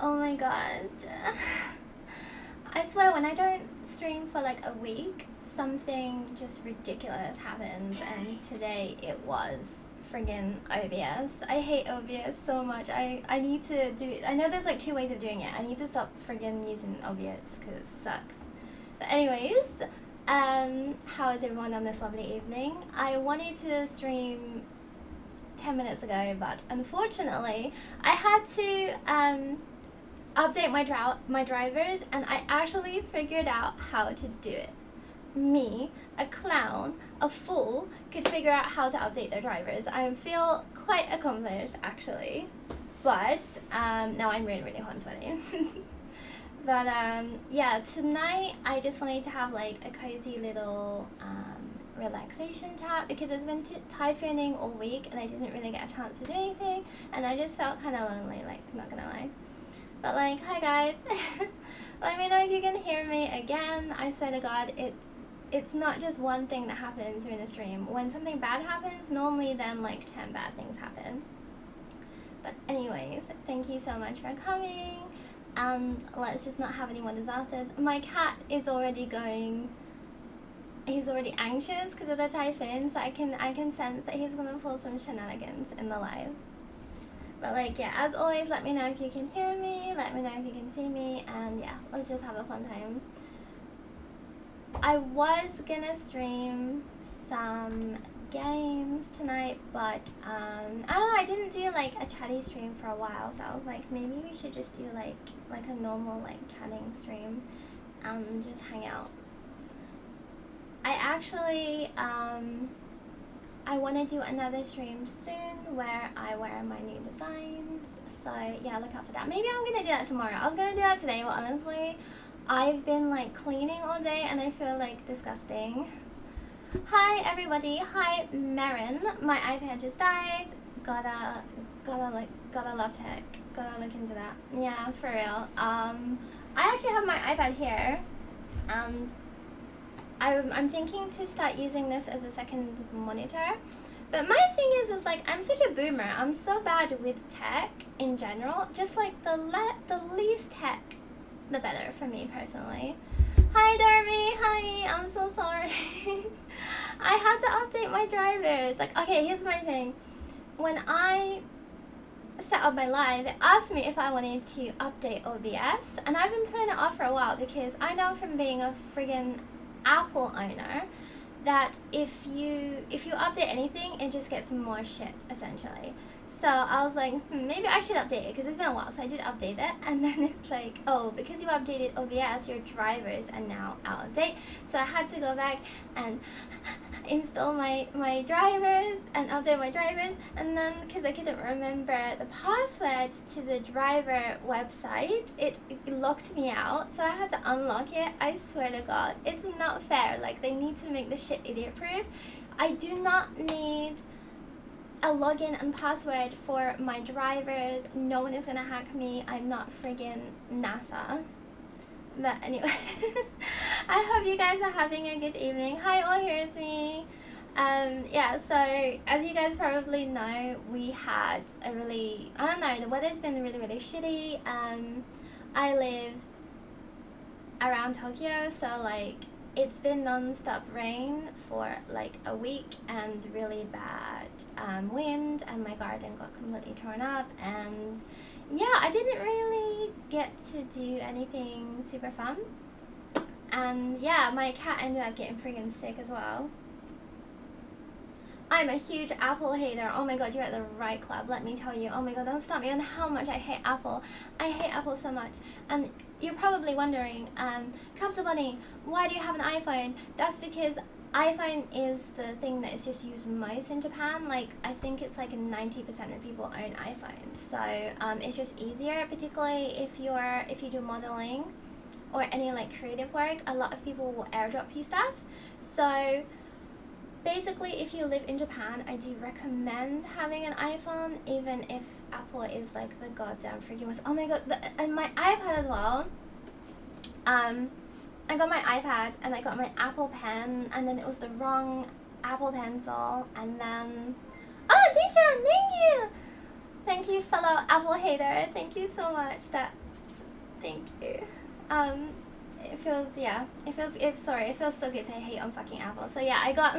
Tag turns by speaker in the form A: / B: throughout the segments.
A: Oh my god. I swear, when I don't stream for like a week, something just ridiculous happens, and today it was friggin' OBS. I hate OBS so much. I need to do it. I know there's like 2 ways of doing it. I need to stop friggin' using OBS because it sucks. But anyways, how is everyone on this lovely evening? I wanted to stream 10 minutes ago, but unfortunately I had to update my drivers, and I actually figured out how to do it. Me, a clown, a fool, could figure out how to update their drivers. I feel quite accomplished actually, but now I'm really hot and sweaty. But yeah, tonight I just wanted to have like a cozy little relaxation chat because it's been typhooning all week and I didn't really get a chance to do anything, and I just felt kind of lonely, like, not gonna lie. But like, hi guys. Let me know if you can hear me again. I swear to god, it's not just one thing that happens during the stream. When something bad happens, normally then like 10 bad things happen. But anyways, thank you so much for coming, and let's just not have any more disasters. My cat is already going, he's already anxious because of the typhoon, so I can sense that he's gonna pull some shenanigans in the live. But like, yeah, as always, let me know if you can hear me, let me know if you can see me, and yeah, let's just have a fun time. I was gonna stream some games tonight, but I don't know, I didn't do like a chatty stream for a while, so I was like, maybe we should just do like a normal like chatting stream and just hang out. I actually I want to do another stream soon where I wear my new designs, so yeah, look out for that. Maybe I'm gonna do that tomorrow. I was gonna do that today, but honestly I've been like cleaning all day and I feel like disgusting. Hi everybody, hi Marin. My iPad just died. Gotta love tech. Gotta look into that. Yeah, for real. I actually have my iPad here, and I'm thinking to start using this as a second monitor. But my thing is like, I'm such a boomer. I'm so bad with tech in general. Just like the least tech, the better for me personally. Hi Darby, hi, I'm so sorry. I had to update my drivers. Like, okay, here's my thing. When I set up my live, it asked me if I wanted to update OBS, and I've been putting it off for a while because I know from being a friggin' Apple owner that if you update anything, it just gets more shit essentially. So I was like, maybe I should update it because it's been a while. So I did update it, and then it's like, oh, because you updated OBS, your drivers are now out of date. So I had to go back and install my drivers and update my drivers, and then because I couldn't remember the password to the driver website, it locked me out, so I had to unlock it. I swear to god, it's not fair. Like, they need to make this shit idiot proof. I do not need a login and password for my drivers. No one is gonna hack me. I'm not friggin' NASA. But anyway, I hope you guys are having a good evening. Hi all, here's me. Yeah, so as you guys probably know, we had a really, I don't know, the weather's been really shitty. I live around Tokyo, so like it's been non-stop rain for like a week and really bad wind, and my garden got completely torn up, and yeah, I didn't really get to do anything super fun. And yeah, my cat ended up getting friggin' sick as well. I'm a huge Apple hater. Oh my god, you're at the right club, let me tell you. Oh my god, don't stop me on how much I hate Apple. I hate Apple so much. And you're probably wondering, Capsule Bunny, why do you have an iPhone? That's because iPhone is the thing that is just used most in Japan. Like, I think it's like 90% of people own iPhones. So it's just easier, particularly if you do modeling or any like creative work. A lot of people will airdrop you stuff. So basically, if you live in Japan, I do recommend having an iPhone, even if Apple is like the goddamn freaking worst. Oh my god, and my iPad as well. I got my iPad and I got my Apple Pen, and then it was the wrong Apple Pencil, and then... Oh, Dichan, thank you! Thank you, fellow Apple hater. Thank you so much. That Thank you. It feels so good to hate on fucking Apple. So yeah, I got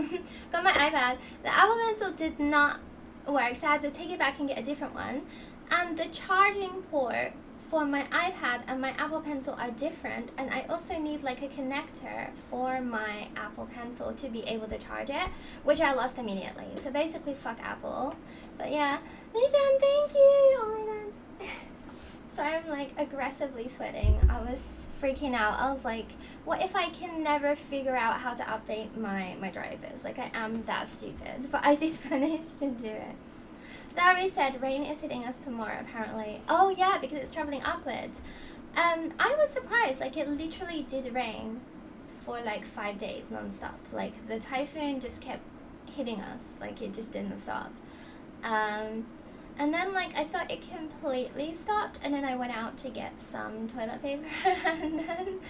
A: got my iPad. The Apple Pencil did not work, so I had to take it back and get a different one. And the charging port for my iPad and my Apple Pencil are different, and I also need like a connector for my Apple Pencil to be able to charge it, which I lost immediately. So basically, fuck Apple. But yeah, Nathan, thank you. Oh my god. So I'm like aggressively sweating. I was freaking out. I was like, what if I can never figure out how to update my drivers? Like, I am that stupid. But I did manage to do it. Dari said rain is hitting us tomorrow apparently. Oh yeah, because it's traveling upwards. I was surprised. Like, it literally did rain for like 5 days non-stop. Like, the typhoon just kept hitting us. Like, it just didn't stop. And then, like, I thought it completely stopped, and then I went out to get some toilet paper, and then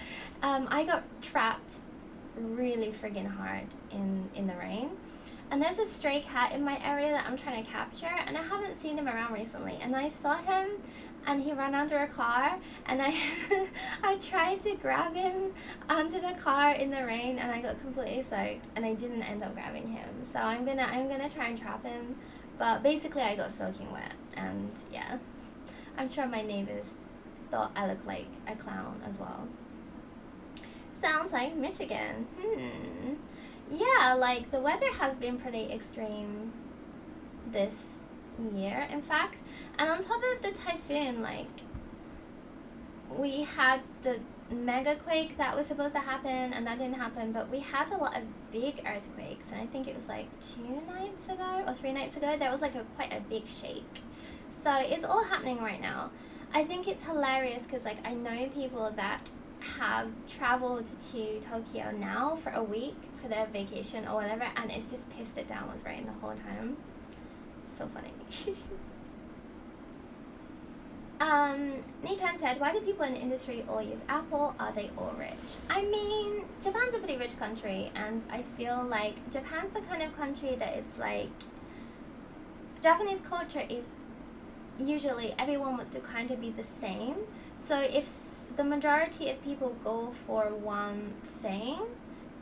A: I got trapped really friggin' hard in the rain. And there's a stray cat in my area that I'm trying to capture, and I haven't seen him around recently. And I saw him, and he ran under a car, and I I tried to grab him onto the car in the rain, and I got completely soaked, and I didn't end up grabbing him. So I'm gonna try and trap him. But basically, I got soaking wet, and yeah, I'm sure my neighbors thought I looked like a clown as well. Sounds like Michigan. Yeah, like, the weather has been pretty extreme this year, in fact. And on top of the typhoon, like, we had the mega quake that was supposed to happen, and that didn't happen, but we had a lot of big earthquakes, and I think it was like 2 nights ago or 3 nights ago, there was like quite a big shake. So it's all happening right now. I think it's hilarious because, like, I know people that have traveled to Tokyo now for a week for their vacation or whatever, and it's just pissed it down with rain the whole time. So funny. Nichan said, why do people in the industry all use Apple? Are they all rich? I mean, Japan's a pretty rich country, and I feel like Japan's the kind of country that it's like, Japanese culture is usually everyone wants to kind of be the same. So if the majority of people go for one thing,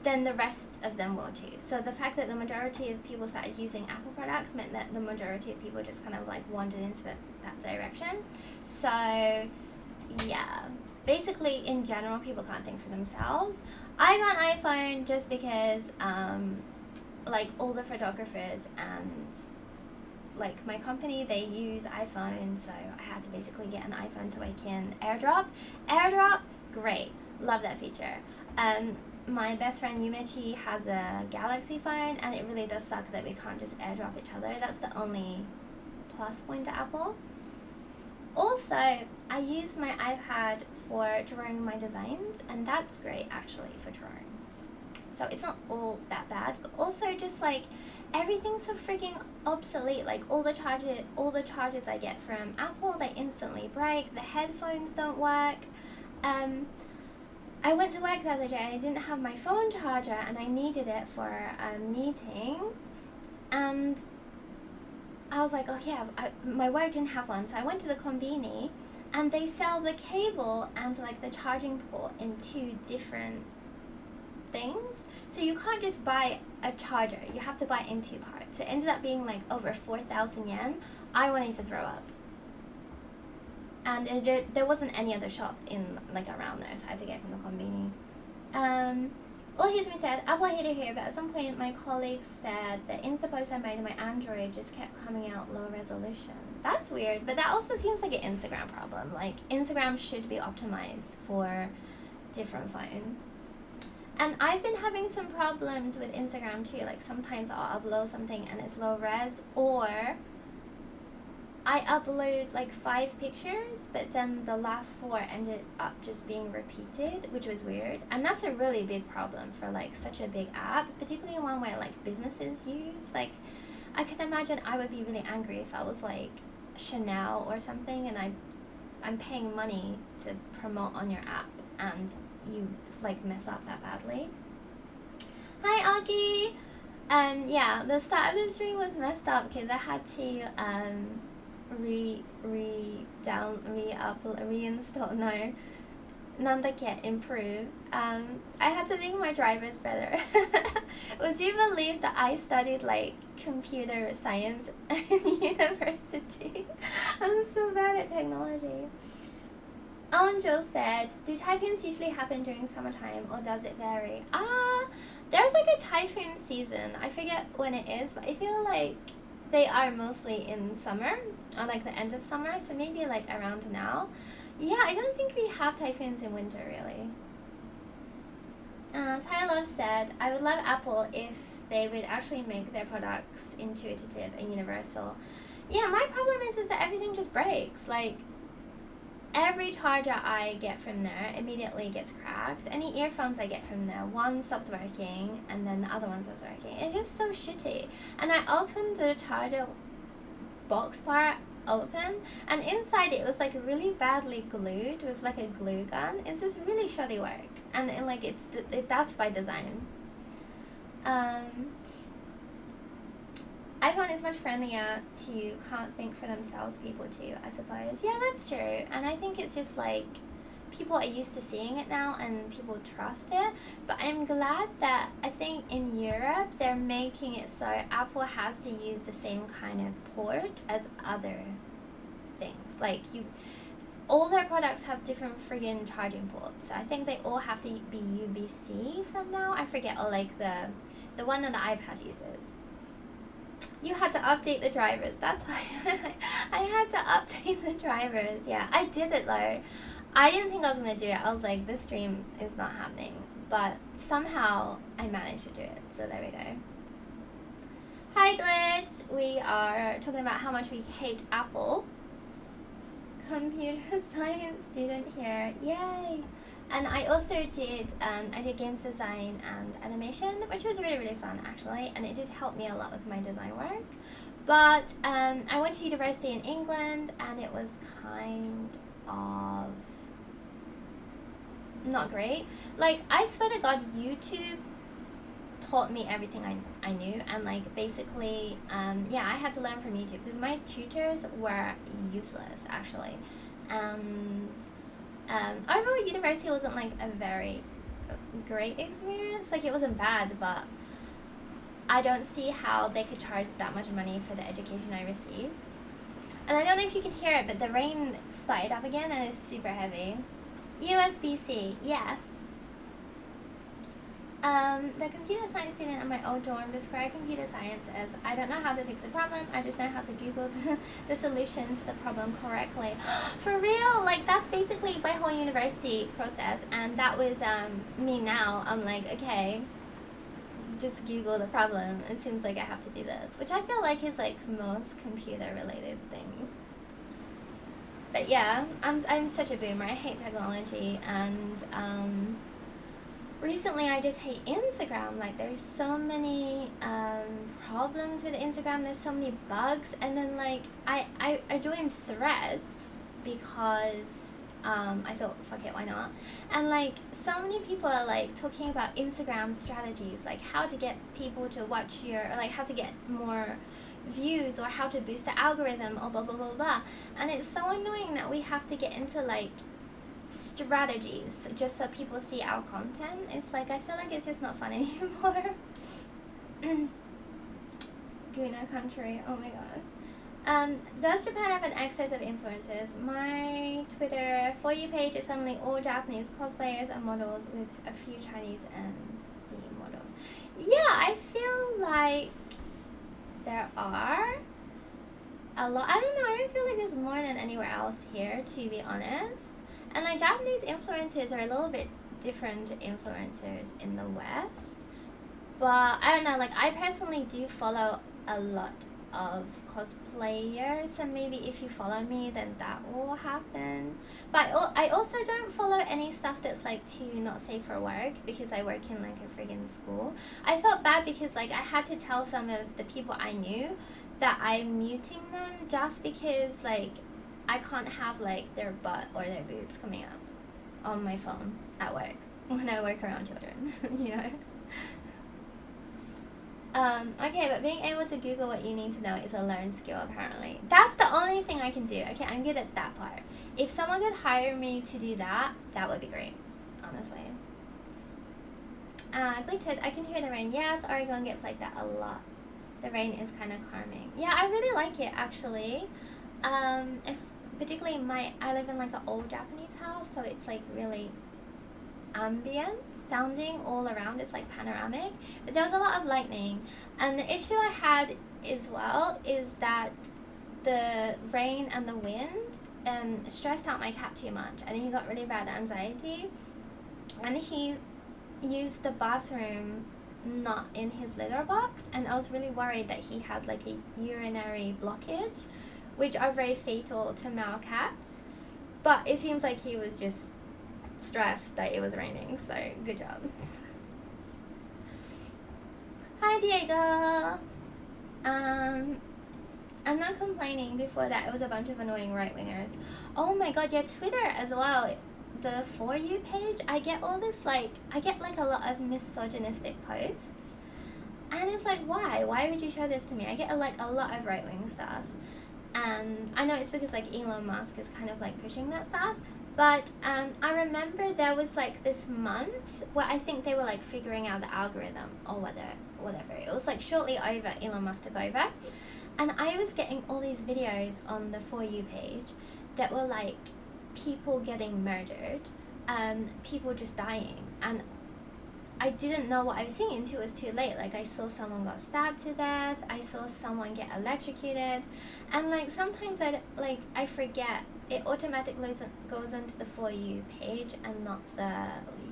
A: then the rest of them will too. So the fact that the majority of people started using Apple products meant that the majority of people just kind of like wandered into that direction. So yeah, basically in general, people can't think for themselves. I got an iPhone just because like all the photographers and like my company, they use iPhone, so I had to basically get an iPhone so I can airdrop, great, love that feature. My best friend Yumichi has a Galaxy phone, and it really does suck that we can't just airdrop each other. That's the only plus point to Apple. Also, I use my iPad for drawing my designs, and that's great actually for drawing. So it's not all that bad, but also just like everything's so freaking obsolete. Like all the chargers I get from Apple, they instantly break. The headphones don't work. I went to work the other day and I didn't have my phone charger, and I needed it for a meeting, and I was like, okay, my work didn't have one, so I went to the konbini, and they sell the cable and like the charging port in 2 different things, so you can't just buy a charger, you have to buy it in 2 parts. It ended up being like over 4,000 yen. I wanted to throw up, and there wasn't any other shop in like around there, so I had to get it from the konbini. Well, here's me said, Apple hater here, but at some point my colleague said the Insta post I made on my Android just kept coming out low resolution. That's weird, but that also seems like an Instagram problem. Like, Instagram should be optimized for different phones. And I've been having some problems with Instagram too. Like, sometimes I'll upload something and it's low res, or I upload like 5 pictures, but then the last 4 ended up just being repeated, which was weird. And that's a really big problem for like such a big app, particularly one where like businesses use. Like, I can imagine I would be really angry if I was like Chanel or something, and I'm paying money to promote on your app, and you like mess up that badly. Hi Aki! Yeah, the start of the stream was messed up because I had to reinstall improve. I had to make my drivers better. Would you believe that I studied like computer science in university? I'm so bad at technology. Angel said, do typhoons usually happen during summertime or does it vary? There's like a typhoon season. I forget when it is, but I feel like they are mostly in summer or like the end of summer, so maybe like around now. Yeah, I don't think we have typhoons in winter really. Tyler said, I would love Apple if they would actually make their products intuitive and universal. Yeah, my problem is that everything just breaks. Like, every charger I get from there immediately gets cracked. Any earphones I get from there, one stops working and then the other one stops working. It's just so shitty. And I opened the charger box part open, and inside it was like really badly glued with like a glue gun. It's just really shoddy work, and like that's by design. iPhone is much friendlier to can't think for themselves people too, I suppose. Yeah, that's true. And I think it's just like people are used to seeing it now and people trust it. But I'm glad that I think in Europe they're making it so Apple has to use the same kind of port as other things. Like all their products have different friggin' charging ports. So I think they all have to be USB-C from now. I forget, or like the one that the iPad uses. You had to update the drivers. That's why I had to update the drivers. Yeah, I did it though. I didn't think I was going to do it. I was like, this stream is not happening. But somehow I managed to do it. So there we go. Hi Glitch. We are talking about how much we hate Apple. Computer science student here. Yay. And I also did, I did games design and animation, which was really, really fun actually, and it did help me a lot with my design work. But I went to university in England, and it was kind of not great. Like, I swear to God, YouTube taught me everything I knew, and like basically, yeah, I had to learn from YouTube because my tutors were useless actually. And overall, university wasn't like a very great experience. Like, it wasn't bad, but I don't see how they could charge that much money for the education I received. And I don't know if you can hear it, but the rain started up again and it's super heavy. USB-C, yes. The computer science student at my old dorm described computer science as, I don't know how to fix the problem, I just know how to Google the solution to the problem correctly. For real, like that's basically my whole university process, and that was me now. I'm like, okay, just Google the problem. It seems like I have to do this, which I feel like is like most computer related things. But yeah, I'm such a boomer. I hate technology, and recently I just hate Instagram. Like, there's so many problems with Instagram. There's so many bugs, and then like I joined Threads because I thought, fuck it, why not? And like so many people are like talking about Instagram strategies, like how to get people to watch your, or like how to get more views, or how to boost the algorithm, or blah blah blah blah. And it's so annoying that we have to get into like strategies just so people see our content. It's like, I feel like it's just not fun anymore. Guna country, oh my god. Does Japan have an excess of influencers? My Twitter For You page is suddenly all Japanese cosplayers and models with a few Chinese and C models. Yeah, I feel like there are a lot. I don't know, I don't feel like there's more than anywhere else here, to be honest. And like Japanese influencers are a little bit different to influencers in the West. But I don't know, like I personally do follow a lot of cosplayers, and maybe if you follow me then that will happen. But I also don't follow any stuff that's like too not safe for work, because I work in like a friggin' school. I felt bad because like I had to tell some of the people I knew that I'm muting them just because like I can't have like their butt or their boobs coming up on my phone at work when I work around children, you know. Okay, but being able to Google what you need to know is a learned skill, apparently. That's the only thing I can do. Okay, I'm good at that part. If someone could hire me to do that, that would be great, honestly. Glittered, I can hear the rain. Yes, Oregon gets like that a lot. The rain is kind of calming. Yeah, I really like it, actually. It's particularly I live in like an old Japanese house, so it's like really ambient sounding all around. It's like panoramic, but there was a lot of lightning, and the issue I had as well is that the rain and the wind stressed out my cat too much, and he got really bad anxiety, and he used the bathroom not in his litter box, and I was really worried that he had like a urinary blockage, which are very fatal to male cats. But it seems like he was just stressed that it was raining, so good job. Hi Diego. I'm not complaining. Before that it was a bunch of annoying right-wingers. Oh my god, yeah, Twitter as well, the For You page, I get all this like a lot of misogynistic posts, and it's like, why would you show this to me? I get like a lot of right-wing stuff, and I know it's because like Elon Musk is kind of like pushing that stuff. But I remember there was like this month where I think they were like figuring out the algorithm or whatever. It was like shortly over Elon Musk took over. And I was getting all these videos on the For You page that were like people getting murdered, people just dying. And I didn't know what I was seeing until it was too late. Like I saw someone got stabbed to death. I saw someone get electrocuted. And like sometimes I forget. It automatically goes onto the For You page and not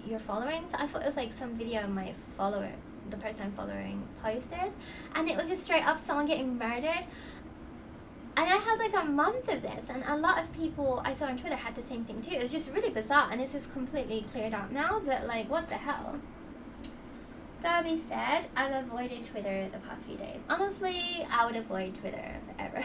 A: your following. So I thought it was like some video the person I'm following posted, and it was just straight up someone getting murdered. And I had like a month of this, and a lot of people I saw on Twitter had the same thing too. It was just really bizarre, and this is completely cleared up now, but like what the hell. Darby said, I've avoided Twitter the past few days. Honestly, I would avoid Twitter forever.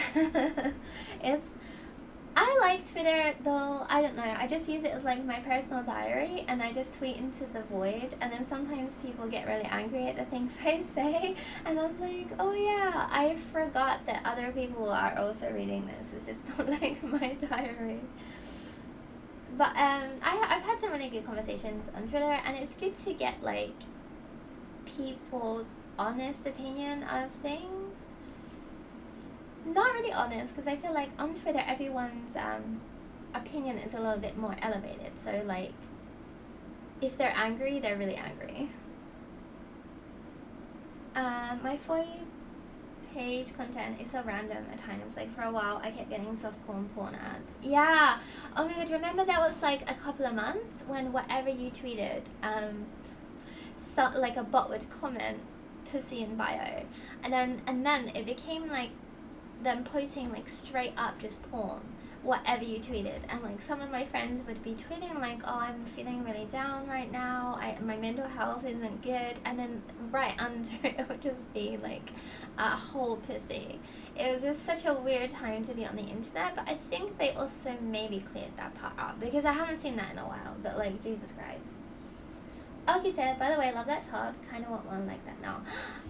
A: I like Twitter though, I don't know, I just use it as like my personal diary, and I just tweet into the void, and then sometimes people get really angry at the things I say, and I'm like, oh yeah, I forgot that other people are also reading this, it's just not like my diary. But I've had some really good conversations on Twitter, and it's good to get like people's honest opinion of things. Not really honest, because I feel like on Twitter everyone's opinion is a little bit more elevated. So like, if they're angry, they're really angry. My For You page content is so random at times. Like for a while, I kept getting softcore porn ads. Yeah. Oh my god, remember that was like a couple of months when whatever you tweeted, so like a bot would comment pussy in bio, and then it became like them posting like straight up just porn, whatever you tweeted. And like some of my friends would be tweeting like, oh, I'm feeling really down right now, my mental health isn't good, and then right under it would just be like a whole pussy. It was just such a weird time to be on the internet, but I think they also maybe cleared that part up, because I haven't seen that in a while. But like, Jesus Christ. Okay, said, by the way, I love that top. Kind of want one like that now.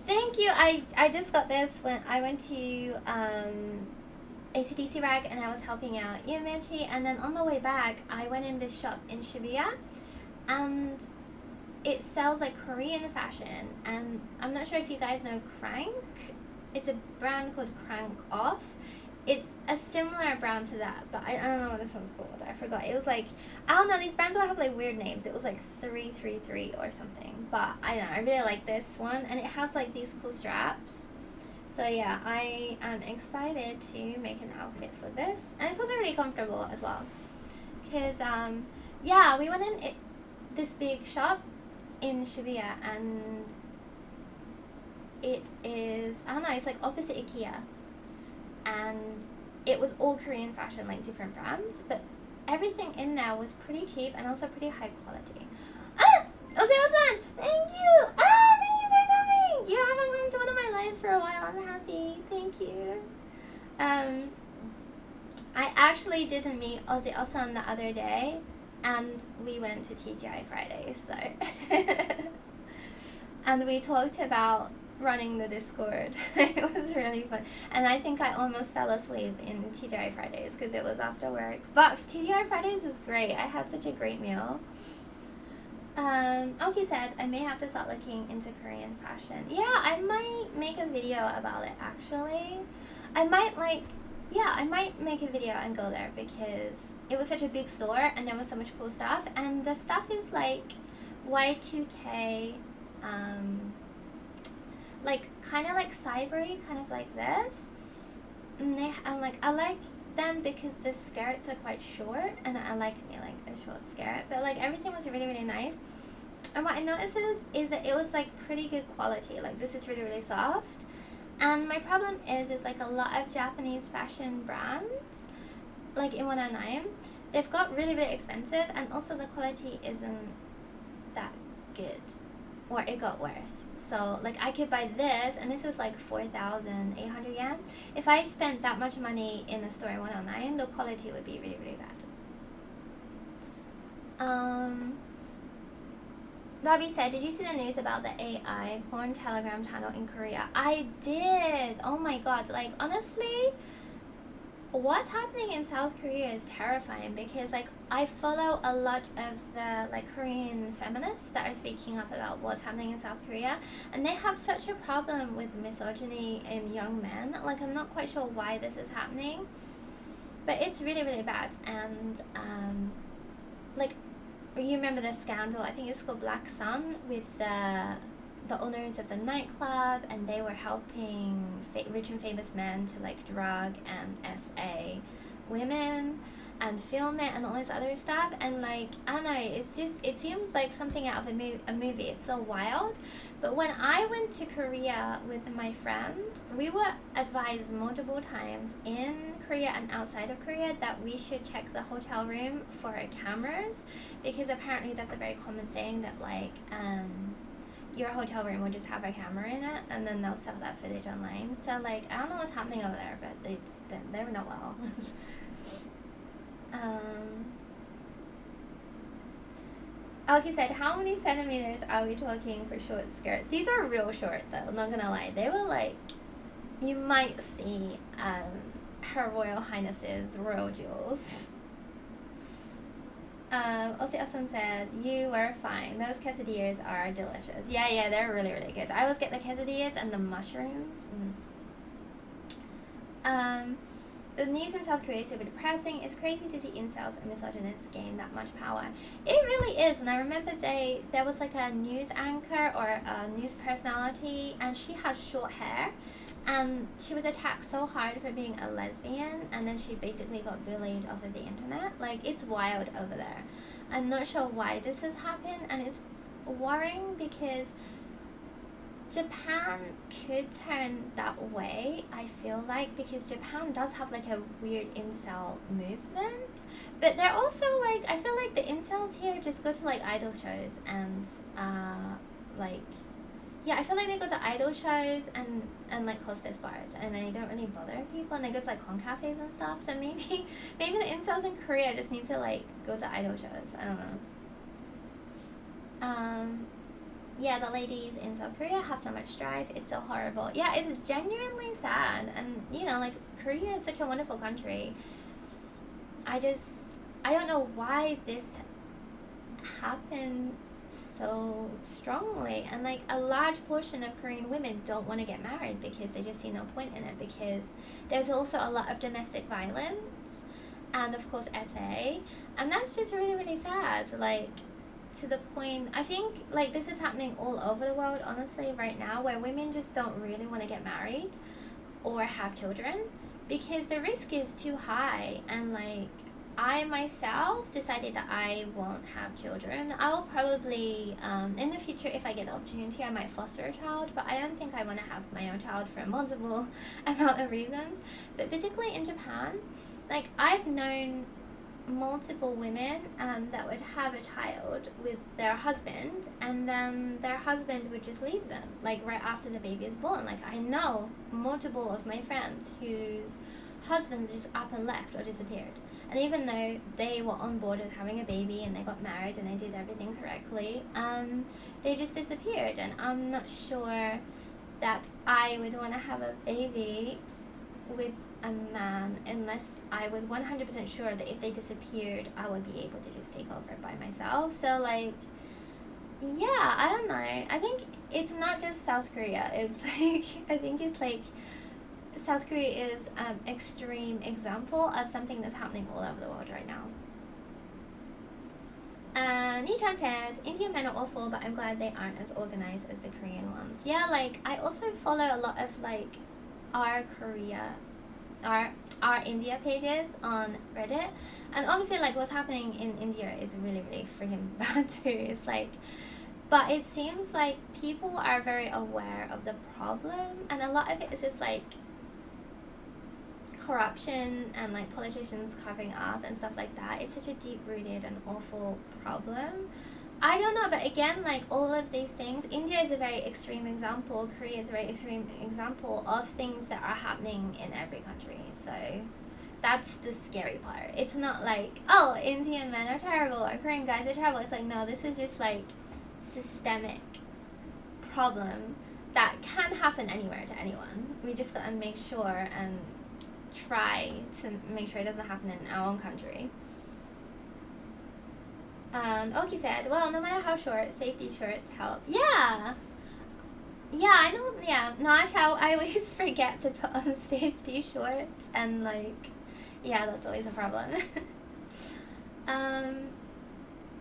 A: Thank you. I just got this when I went to ACDC Rag, and I was helping out Yumechi, and then on the way back I went in this shop in Shibuya, and it sells like Korean fashion, and I'm not sure if you guys know Crank. It's a brand called Crank Off. It's a similar brand to that, but I don't know what this one's called. I forgot. It was like, I don't know, these brands will have like weird names. It was like 333 or something, but I don't know, I really like this one, and it has like these cool straps. So yeah, I am excited to make an outfit for this, and it's also really comfortable as well, because yeah, we went in this big shop in Shibuya, and it is, I don't know, it's like opposite IKEA, and it was all Korean fashion, like different brands, but everything in there was pretty cheap and also pretty high quality. Ah! Ose-san! Thank you! Ah! Thank you for coming! You haven't come to one of my lives for a while. I'm happy. Thank you. I actually did meet Ose-san the other day, and we went to TGI Fridays, so... And we talked about running the Discord. It was really fun. And I think I almost fell asleep in TGI Fridays because it was after work. But TGI Fridays is great. I had such a great meal. Oki said, I may have to start looking into Korean fashion. Yeah, I might make a video about it, actually. I might make a video and go there because it was such a big store and there was so much cool stuff. And the stuff is like Y2K, like kind of like cybery, kind of like this. And I like them because the skirts are quite short, and I like a short skirt, but like everything was really, really nice. And what I noticed is that it was like pretty good quality. Like this is really, really soft. And my problem is like a lot of Japanese fashion brands, like in 109, they've got really, really expensive, and also the quality isn't that good, or it got worse. So like I could buy this, and this was like 4,800 yen. If I spent that much money in a store in 109, the quality would be really, really bad. Bobby said, did you see the news about the AI porn Telegram channel in Korea? I did. Oh my god. Like honestly, what's happening in South Korea is terrifying, because like I follow a lot of the like Korean feminists that are speaking up about what's happening in South Korea, and they have such a problem with misogyny in young men. Like I'm not quite sure why this is happening, but it's really, really bad. And like you remember the scandal, I think it's called Black Sun, with the owners of the nightclub, and they were helping rich and famous men to like drug and SA women and film it and all this other stuff. And like I don't know, it's just, it seems like something out of a movie. It's so wild. But when I went to Korea with my friend, we were advised multiple times in Korea and outside of Korea that we should check the hotel room for cameras, because apparently that's a very common thing, that like your hotel room will just have a camera in it, and then they'll sell that footage online. So like I don't know what's happening over there, but they're not well. Alki said, how many centimeters are we talking for short skirts? These are real short though, not gonna lie. They were like, you might see Her Royal Highness's royal jewels. Osi-san said, you were fine. Those quesadillas are delicious. Yeah, they're really, really good. I always get the quesadillas and the mushrooms. The news in South Korea is super depressing. It's crazy to see incels and misogynists gain that much power. It really is. And I remember there was like a news anchor or a news personality, and she had short hair, and she was attacked so hard for being a lesbian, and then she basically got bullied off of the internet. Like, it's wild over there. I'm not sure why this has happened, and it's worrying because Japan could turn that way, I feel like, because Japan does have like a weird incel movement, but they're also like, I feel like the incels here just go to like idol shows and like, yeah, I feel like they go to idol shows and like hostess bars, and they don't really bother people, and they go to like con cafes and stuff. So maybe the incels in Korea just need to like go to idol shows. I don't know. Yeah, the ladies in South Korea have so much strife. It's so horrible. Yeah, it's genuinely sad. And, you know, like, Korea is such a wonderful country. I don't know why this happened so strongly. And, like, a large portion of Korean women don't want to get married because they just see no point in it, because there's also a lot of domestic violence and, of course, SA. And that's just really, really sad. Like, to the point, I think like this is happening all over the world, honestly, right now, where women just don't really want to get married or have children because the risk is too high. And like, I myself decided that I won't have children. I'll probably in the future, if I get the opportunity, I might foster a child, but I don't think I want to have my own child for a multiple amount of reasons. But particularly in Japan, like, I've known multiple women that would have a child with their husband, and then their husband would just leave them like right after the baby is born. Like, I know multiple of my friends whose husbands just up and left or disappeared, and even though they were on board with having a baby and they got married and they did everything correctly, they just disappeared. And I'm not sure that I would want to have a baby with a man unless I was 100% sure that if they disappeared, I would be able to just take over by myself. So like, yeah, I don't know. I think it's not just South Korea. It's like, I think it's like South Korea is an extreme example of something that's happening all over the world right now. Nichan said, Indian men are awful, but I'm glad they aren't as organized as the Korean ones. Yeah, like, I also follow a lot of, like, our India pages on Reddit. And obviously, like, what's happening in India is really, really freaking bad too. It's like, but it seems like people are very aware of the problem. And a lot of it is just, like, corruption and like politicians covering up and stuff like that. It's such a deep-rooted and awful problem. I don't know, but again, like all of these things, India is a very extreme example, Korea is a very extreme example of things that are happening in every country. So that's the scary part. It's not like, oh, Indian men are terrible or Korean guys are terrible. It's like, no, this is just like systemic problem that can happen anywhere to anyone. We just gotta make sure and try to make sure it doesn't happen in our own country. Oki said, well, no matter how short, safety shorts help. Yeah, I know. Yeah, no, I always forget to put on safety shorts, and like, yeah, that's always a problem.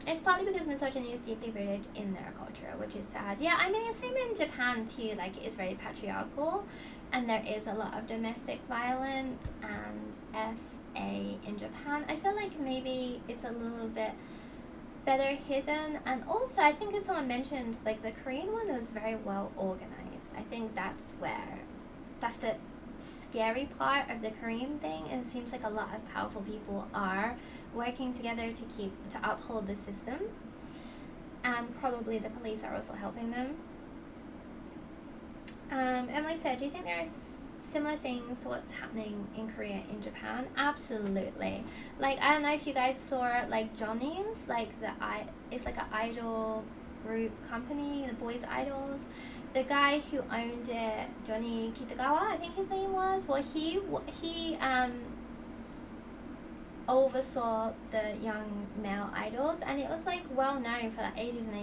A: It's probably because misogyny is deeply rooted in their culture, which is sad. Yeah, I mean, it's same in Japan too. Like, it's very patriarchal, and there is a lot of domestic violence and SA in Japan. I feel like maybe it's a little bit better hidden, and also I think as someone mentioned, like the Korean one was very well organized. I think that's the scary part of the Korean thing. It seems like a lot of powerful people are working together to uphold the system, and probably the police are also helping them. Emily said, do you think there's similar things to what's happening in Korea in Japan? Absolutely. Like, I don't know if you guys saw like Johnny's, like it's like an idol group company, the boys idols. The guy who owned it, Johnny Kitagawa, I think his name was. Well, he oversaw the young male idols, and it was like well known for like ages and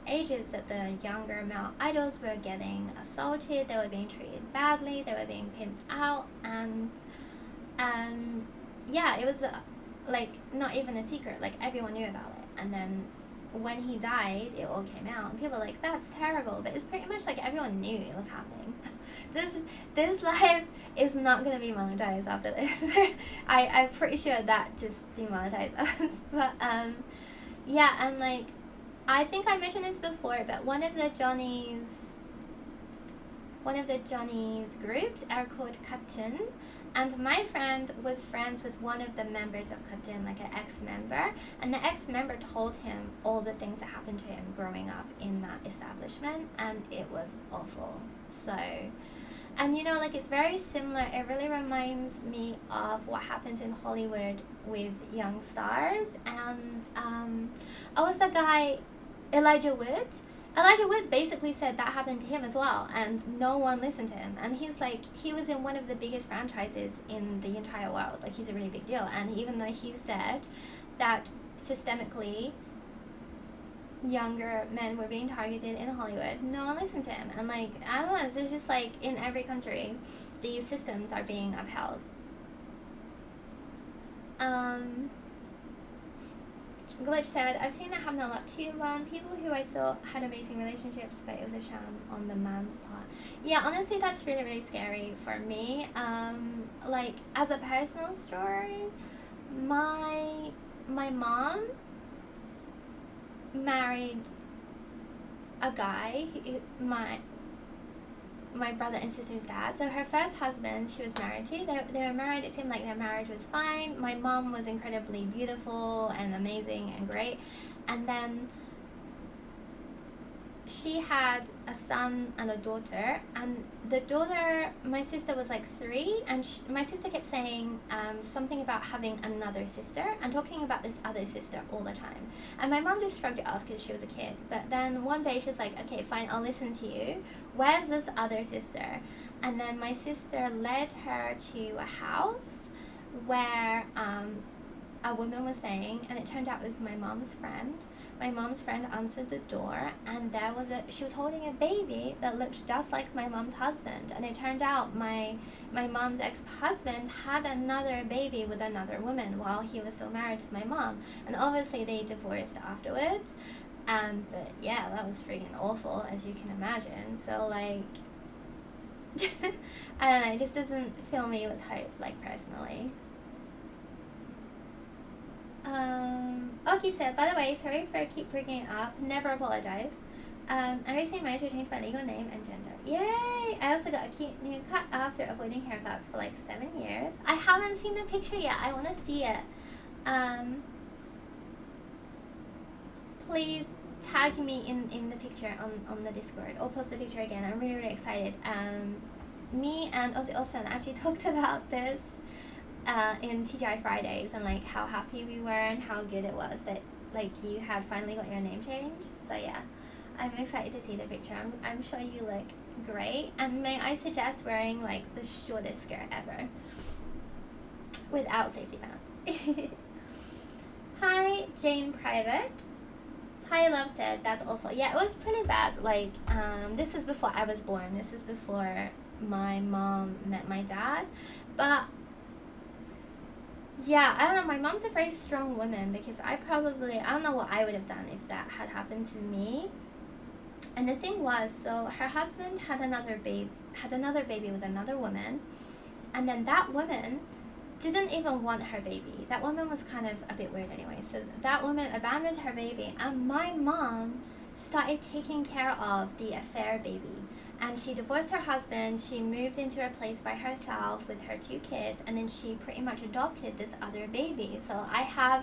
A: ages that the younger male idols were getting assaulted, they were being treated badly, they were being pimped out, and yeah, it was like not even a secret, like everyone knew about it. And then when he died, it all came out, and people were like, that's terrible, but it's pretty much like everyone knew it was happening. This live is not going to be monetized after this. I'm pretty sure that just demonetized us. But yeah, and like, I think I mentioned this before, but one of the Johnny's groups are called Katun, and my friend was friends with one of the members of Katun, like an ex-member, and the ex-member told him all the things that happened to him growing up in that establishment, and it was awful. So, and you know, like, it's very similar. It really reminds me of what happens in Hollywood with young stars. And was the guy Elijah Wood. Elijah Wood basically said that happened to him as well, and no one listened to him. And he's like, he was in one of the biggest franchises in the entire world. Like, he's a really big deal. And even though he said that systemically younger men were being targeted in Hollywood, no one listened to him. And like, I don't know, it's just like in every country these systems are being upheld. Glitch said, I've seen that happen a lot too, Mom. People who I thought had amazing relationships, but it was a sham on the man's part. Yeah, honestly, that's really, really scary for me. Like, as a personal story, my mom married a guy, my brother and sister's dad. So her first husband she was married to, they were married, it seemed like their marriage was fine. My mom was incredibly beautiful and amazing and great. And then she had a son and a daughter, and the daughter, my sister was like 3, and my sister kept saying something about having another sister and talking about this other sister all the time, and my mom just shrugged it off because she was a kid. But then one day she's like, okay, fine, I'll listen to you, where's this other sister? And then my sister led her to a house where a woman was staying, and it turned out it was my mom's friend. My mom's friend answered the door, and she was holding a baby that looked just like my mom's husband. And it turned out my mom's ex-husband had another baby with another woman while he was still married to my mom. And obviously they divorced afterwards. But yeah, that was freaking awful, as you can imagine. So like, I don't know, it just doesn't fill me with hope, like, personally. Oki said, by the way, sorry for keep bringing it up, never apologize. I recently managed to change my legal name and gender. Yay! I also got a cute new cut after avoiding haircuts for like 7 years. I haven't seen the picture yet. I want to see it. Please tag me in the picture on the Discord, or post the picture again. I'm really, really excited. Me and Ozzy Olsen actually talked about this in TGI Fridays, and like how happy we were and how good it was that like you had finally got your name changed. So yeah, I'm excited to see the picture. I'm sure you look great, and may I suggest wearing like the shortest skirt ever without safety pants. Hi Jane Private. Hi Love said, that's awful. Yeah, it was pretty bad. Like this is before I was born. This is before my mom met my dad. But yeah, I don't know, my mom's a very strong woman, because I don't know what I would have done if that had happened to me. And the thing was, so her husband had another baby with another woman, and then that woman didn't even want her baby. That woman was kind of a bit weird anyway. So that woman abandoned her baby, and my mom started taking care of the affair baby. And she divorced her husband, she moved into a place by herself with her 2 kids, and then she pretty much adopted this other baby. So I have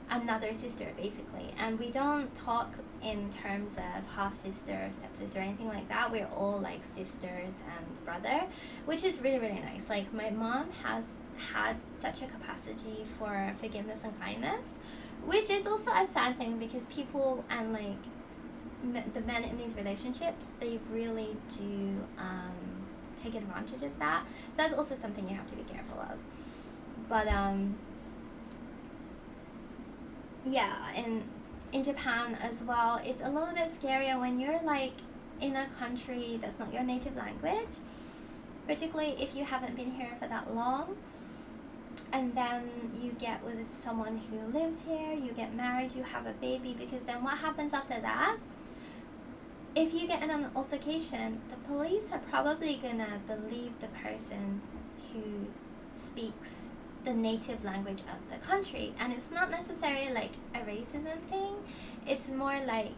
A: another sister, basically. And we don't talk in terms of half-sister, step-sister, or anything like that. We're all like sisters and brother, which is really, really nice. Like, my mom has had such a capacity for forgiveness and kindness, which is also a sad thing, because people and like the men in these relationships, they really do take advantage of that. So that's also something you have to be careful of. But yeah, in Japan as well, it's a little bit scarier when you're like in a country that's not your native language, particularly if you haven't been here for that long, and then you get with someone who lives here, you get married, you have a baby, because then what happens after that? If you get in an altercation, the police are probably gonna believe the person who speaks the native language of the country. And it's not necessarily like a racism thing. It's more like,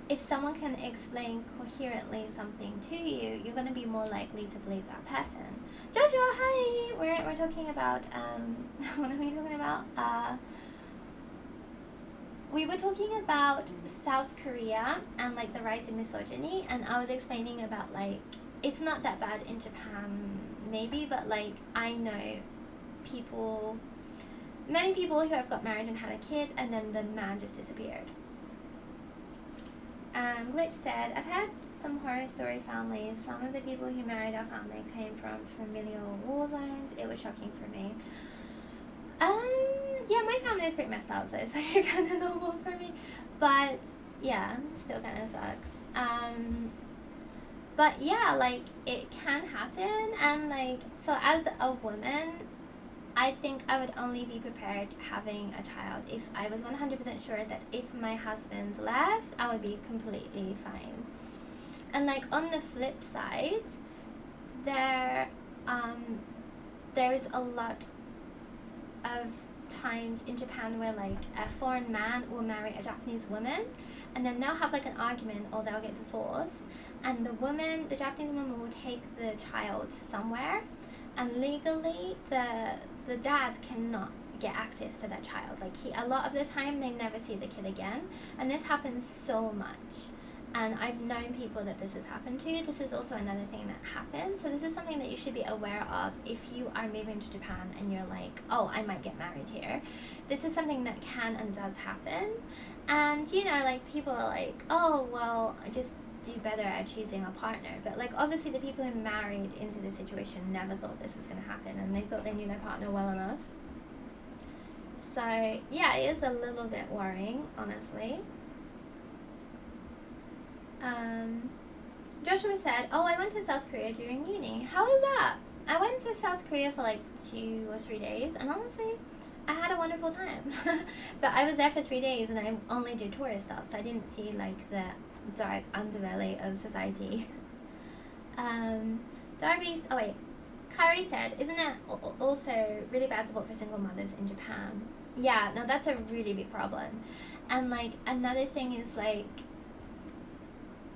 A: if someone can explain coherently something to you, you're gonna be more likely to believe that person. Joshua, hi! We're talking about, what are we talking about? We were talking about South Korea and like the rise in misogyny, and I was explaining about like, it's not that bad in Japan maybe, but like I know many people who have got married and had a kid, and then the man just disappeared. Glitch said, I've had some horror story families. Some of the people who married our family came from familial war zones. It was shocking for me. Yeah, my family is pretty messed up, so it's like kind of normal for me. But yeah, still kind of sucks. But yeah, like it can happen, and like, so as a woman, I think I would only be prepared having a child if I was 100% sure that if my husband left, I would be completely fine. And like on the flip side, there is a lot of times in Japan where like a foreign man will marry a Japanese woman, and then they'll have like an argument or they'll get divorced, and the Japanese woman will take the child somewhere, and legally the dad cannot get access to that child. Like a lot of the time they never see the kid again, and this happens so much. And I've known people that this has happened to. This is also another thing that happens. So this is something that you should be aware of if you are moving to Japan and you're like, oh, I might get married here. This is something that can and does happen. And, you know, like, people are like, oh, well, just do better at choosing a partner. But, like, obviously the people who married into this situation never thought this was going to happen, and they thought they knew their partner well enough. So, yeah, it is a little bit worrying, honestly. Joshua said, oh, I went to South Korea during uni. How was that? I went to South Korea for like 2 or 3 days, and honestly, I had a wonderful time. But I was there for 3 days, and I only did tourist stuff, so I didn't see like the dark underbelly of society. Kari said, isn't it also really bad support for single mothers in Japan? Yeah, no, that's a really big problem. And like, another thing is like,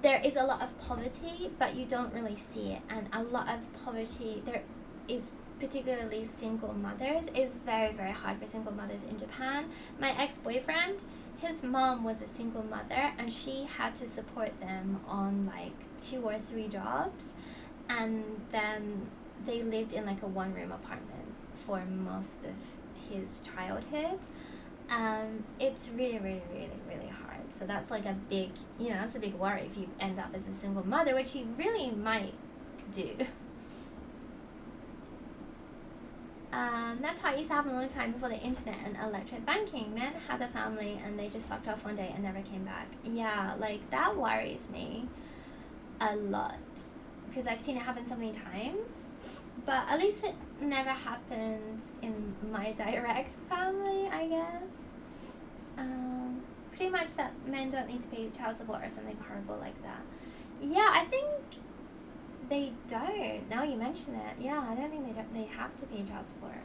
A: there is a lot of poverty, but you don't really see it. And a lot of poverty, there is particularly single mothers, is very, very hard for single mothers in Japan. My ex-boyfriend, his mom was a single mother, and she had to support them on like 2 or 3 jobs. And then they lived in like a 1-room apartment for most of his childhood. It's really, really, really, really hard. So that's like a big, you know, that's a big worry if you end up as a single mother, which he really might do. That's how it used to happen a long time before the internet and electronic banking. Men had a family and they just fucked off one day and never came back. Yeah, like, that worries me a lot, because I've seen it happen so many times. But at least it never happened in my direct family, I guess. Pretty much that men don't need to pay child support or something horrible like that. Yeah, I think they don't. Now you mention it. Yeah, I don't think they have to pay child support.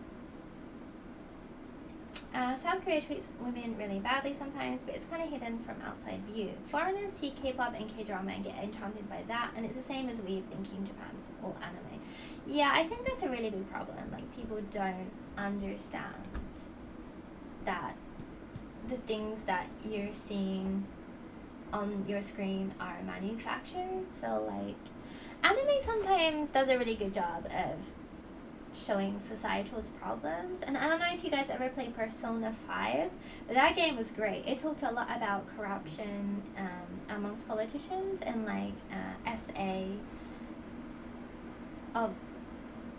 A: South Korea treats women really badly sometimes, but it's kind of hidden from outside view. Foreigners see K-pop and K-drama and get enchanted by that, and it's the same as we thinking Japan's all anime. Yeah, I think that's a really big problem. Like, people don't understand that the things that you're seeing on your screen are manufactured. So, like, anime sometimes does a really good job of showing societal's problems. And I don't know if you guys ever played Persona 5, but that game was great. It talked a lot about corruption amongst politicians and like essay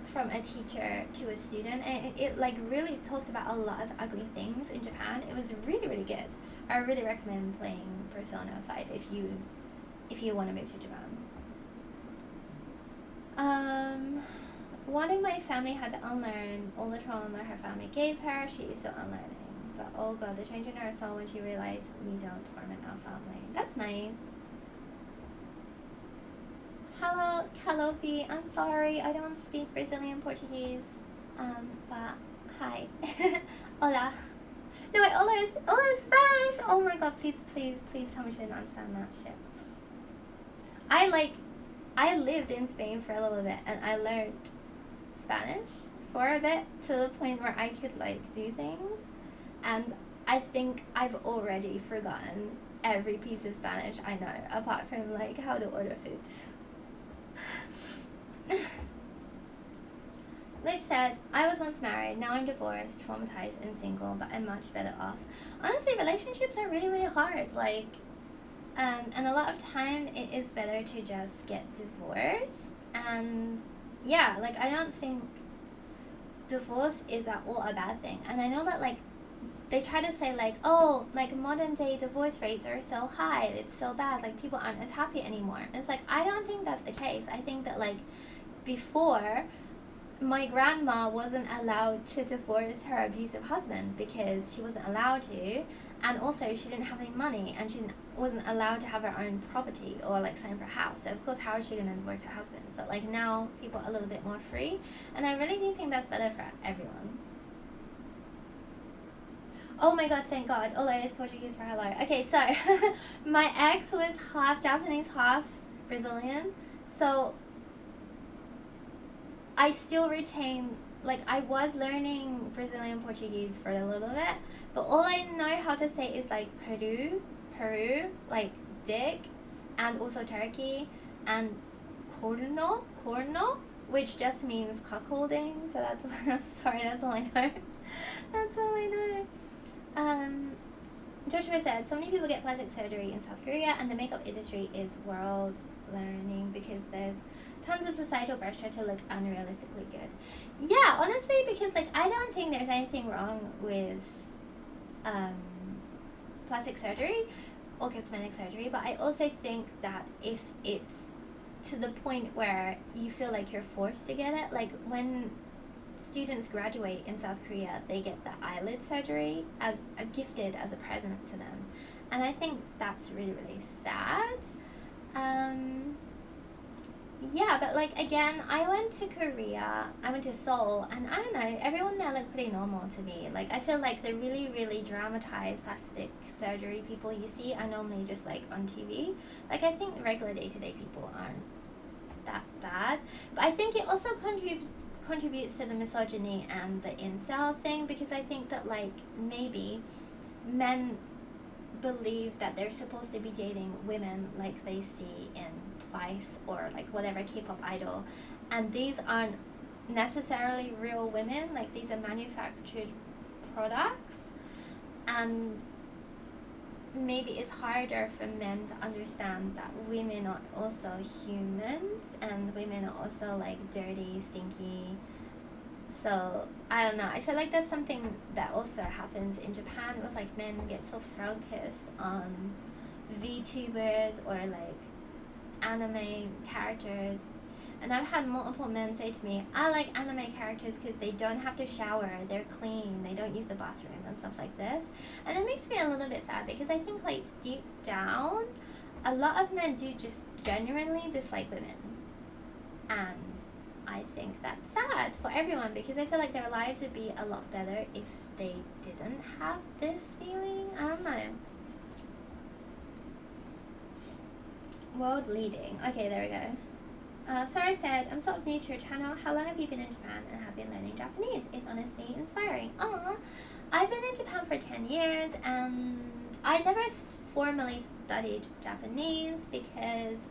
A: from a teacher to a student, and it like really talks about a lot of ugly things in Japan. It was really, really good. I really recommend playing Persona 5 if you want to move to Japan. One of my family had to unlearn all the trauma her family gave her. She is still unlearning. But oh god, the change in her soul when she realized we don't torment our family. That's nice. Hello, Calopi. I'm sorry, I don't speak Brazilian Portuguese. But hi. Hola. No wait, hola is Spanish. Oh my god, please tell me she didn't understand that shit. I lived in Spain for a little bit, and I learned Spanish for a bit to the point where I could like do things, and I think I've already forgotten every piece of Spanish I know apart from like how to order food. Liv said, I was once married, now I'm divorced, traumatized and single, but I'm much better off. Honestly, relationships are really, really hard. Like, and a lot of time it is better to just get divorced. And yeah, like, I don't think divorce is at all a bad thing. And I know that like they try to say like, oh, like modern day divorce rates are so high, it's so bad, like people aren't as happy anymore. And it's like, I don't think that's the case. I think that like before, my grandma wasn't allowed to divorce her abusive husband because she wasn't allowed to, and also she didn't have any money, and she wasn't allowed to have her own property or like sign for a house. So of course, how is she gonna divorce her husband? But like now, people are a little bit more free, and I really do think that's better for everyone. Oh my god, thank god. Ola is Portuguese for hello. Okay, so my ex was half Japanese, half Brazilian, so I still retain, like, I was learning Brazilian Portuguese for a little bit, but all I know how to say is like Peru, like dick, and also Turkey, and Korno, which just means cuckolding. So that's I'm sorry, that's all I know. That's all I know. Joshua said, so many people get plastic surgery in South Korea, and the makeup industry is world learning because there's tons of societal pressure to look unrealistically good. Yeah, honestly, because like I don't think there's anything wrong with plastic surgery or cosmetic surgery, but I also think that if it's to the point where you feel like you're forced to get it, like when students graduate in South Korea, they get the eyelid surgery as a gifted as a present to them, and I think that's really, really sad. Yeah, but like again, I went to Korea, I went to Seoul, and I don't know, everyone there looked pretty normal to me. Like I feel like the really, really dramatized plastic surgery people you see are normally just like on TV. Like I think regular day-to-day people aren't that bad, but I think it also contributes to the misogyny and the incel thing, because I think that like maybe men believe that they're supposed to be dating women like they see in Twice or like whatever K-pop idol, and these aren't necessarily real women, like these are manufactured products, and maybe it's harder for men to understand that women are also humans and women are also like dirty, stinky. So I don't know, I feel like that's something that also happens in Japan with like men get so focused on VTubers or like anime characters, and I've had multiple men say to me, I like anime characters because they don't have to shower, they're clean, they don't use the bathroom and stuff like this, and it makes me a little bit sad because I think like deep down a lot of men do just genuinely dislike women, and I think that's sad for everyone because I feel like their lives would be a lot better if they didn't have this feeling. I don't know. World leading. Okay, there we go. Sarah said, I'm sort of new to your channel. How long have you been in Japan and have been learning Japanese? It's honestly inspiring. I've been in Japan for 10 years and I never formally studied Japanese because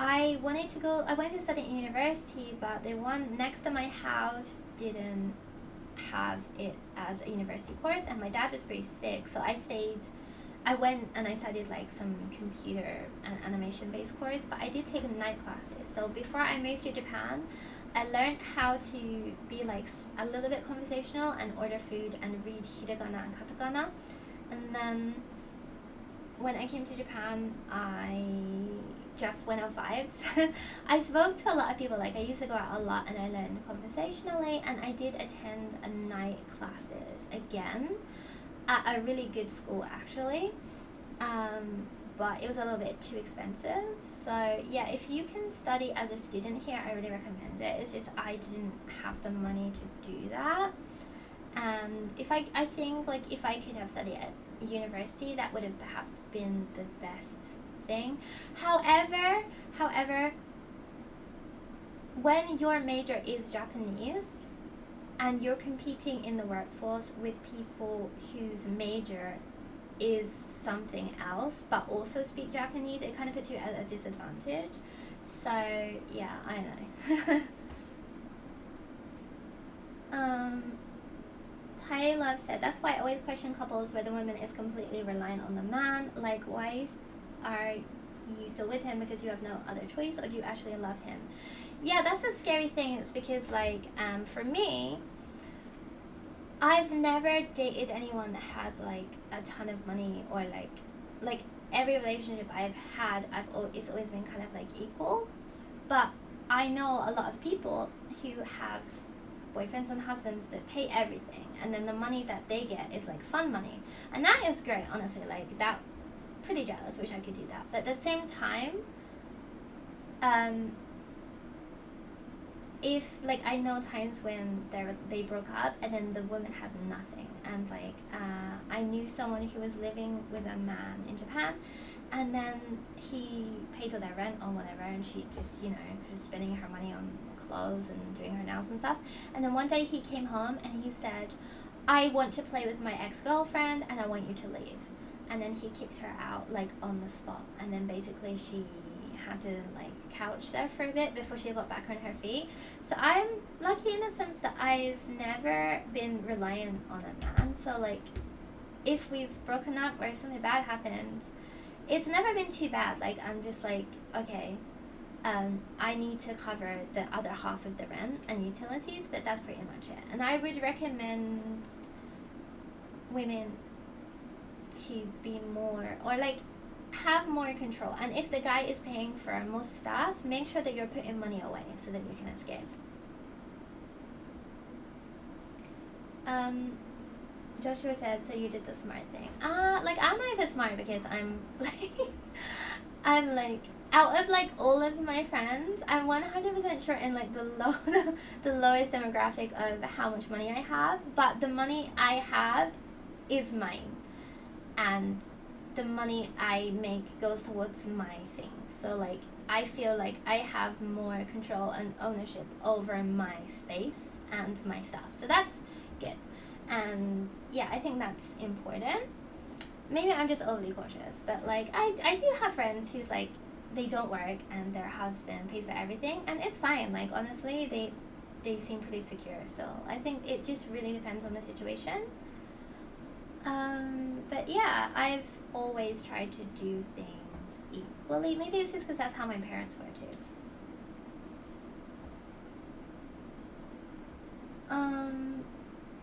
A: I wanted to study at university, but the one next to my house didn't have it as a university course, and my dad was pretty sick, so I went and I studied like some computer and animation based course, but I did take night classes. So before I moved to Japan, I learned how to be like a little bit conversational and order food and read hiragana and katakana. And then when I came to Japan, I just went on vibes. I spoke to a lot of people, like I used to go out a lot and I learned conversationally, and I did attend a night classes again at a really good school actually, but it was a little bit too expensive. So yeah, if you can study as a student here, I really recommend it. It's just I didn't have the money to do that, and I think like if I could have studied at university, that would have perhaps been the best thing. However, when your major is Japanese and you're competing in the workforce with people whose major is something else but also speak Japanese, it kind of puts you at a disadvantage. So yeah, I know. Thai Love said, that's why I always question couples where the woman is completely reliant on the man. Like, why are you still with him? Because you have no other choice, or do you actually love him? Yeah, that's a scary thing. It's because like for me, I've never dated anyone that had like a ton of money, or like every relationship I've had, it's always been kind of like equal. But I know a lot of people who have boyfriends and husbands that pay everything, and then the money that they get is like fun money, and that is great, honestly. Like that, pretty jealous, wish I could do that. But at the same time, if like I know times when they broke up and then the woman had nothing, and like I knew someone who was living with a man in Japan, and then he paid all their rent or whatever, and she just was spending her money on clothes and doing her nails and stuff. And then one day he came home and he said, I want to play with my ex-girlfriend and I want you to leave. and then he kicked her out like on the spot, and then basically she had to like couch surf for a bit before she got back on her feet. So I'm lucky in the sense that I've never been reliant on a man. So like if we've broken up or if something bad happens, it's never been too bad. Like I'm just like, okay, I need to cover the other half of the rent and utilities, but that's pretty much it. And I would recommend women to be more, or like have more control. And if the guy is paying for most stuff, make sure that you're putting money away so that you can escape. Joshua said, so you did the smart thing. Like I don't know if it's smart because I'm like out of like all of my friends, I'm 100% sure in like the lowest demographic of how much money I have, but the money I have is mine, and the money I make goes towards my things. So like I feel like I have more control and ownership over my space and my stuff. So that's good. And yeah, I think that's important. Maybe I'm just overly cautious, but like I do have friends who's like, they don't work and their husband pays for everything, and it's fine. Like honestly, they seem pretty secure. So I think it just really depends on the situation. But yeah, I've always tried to do things equally. Maybe it's just because that's how my parents were too.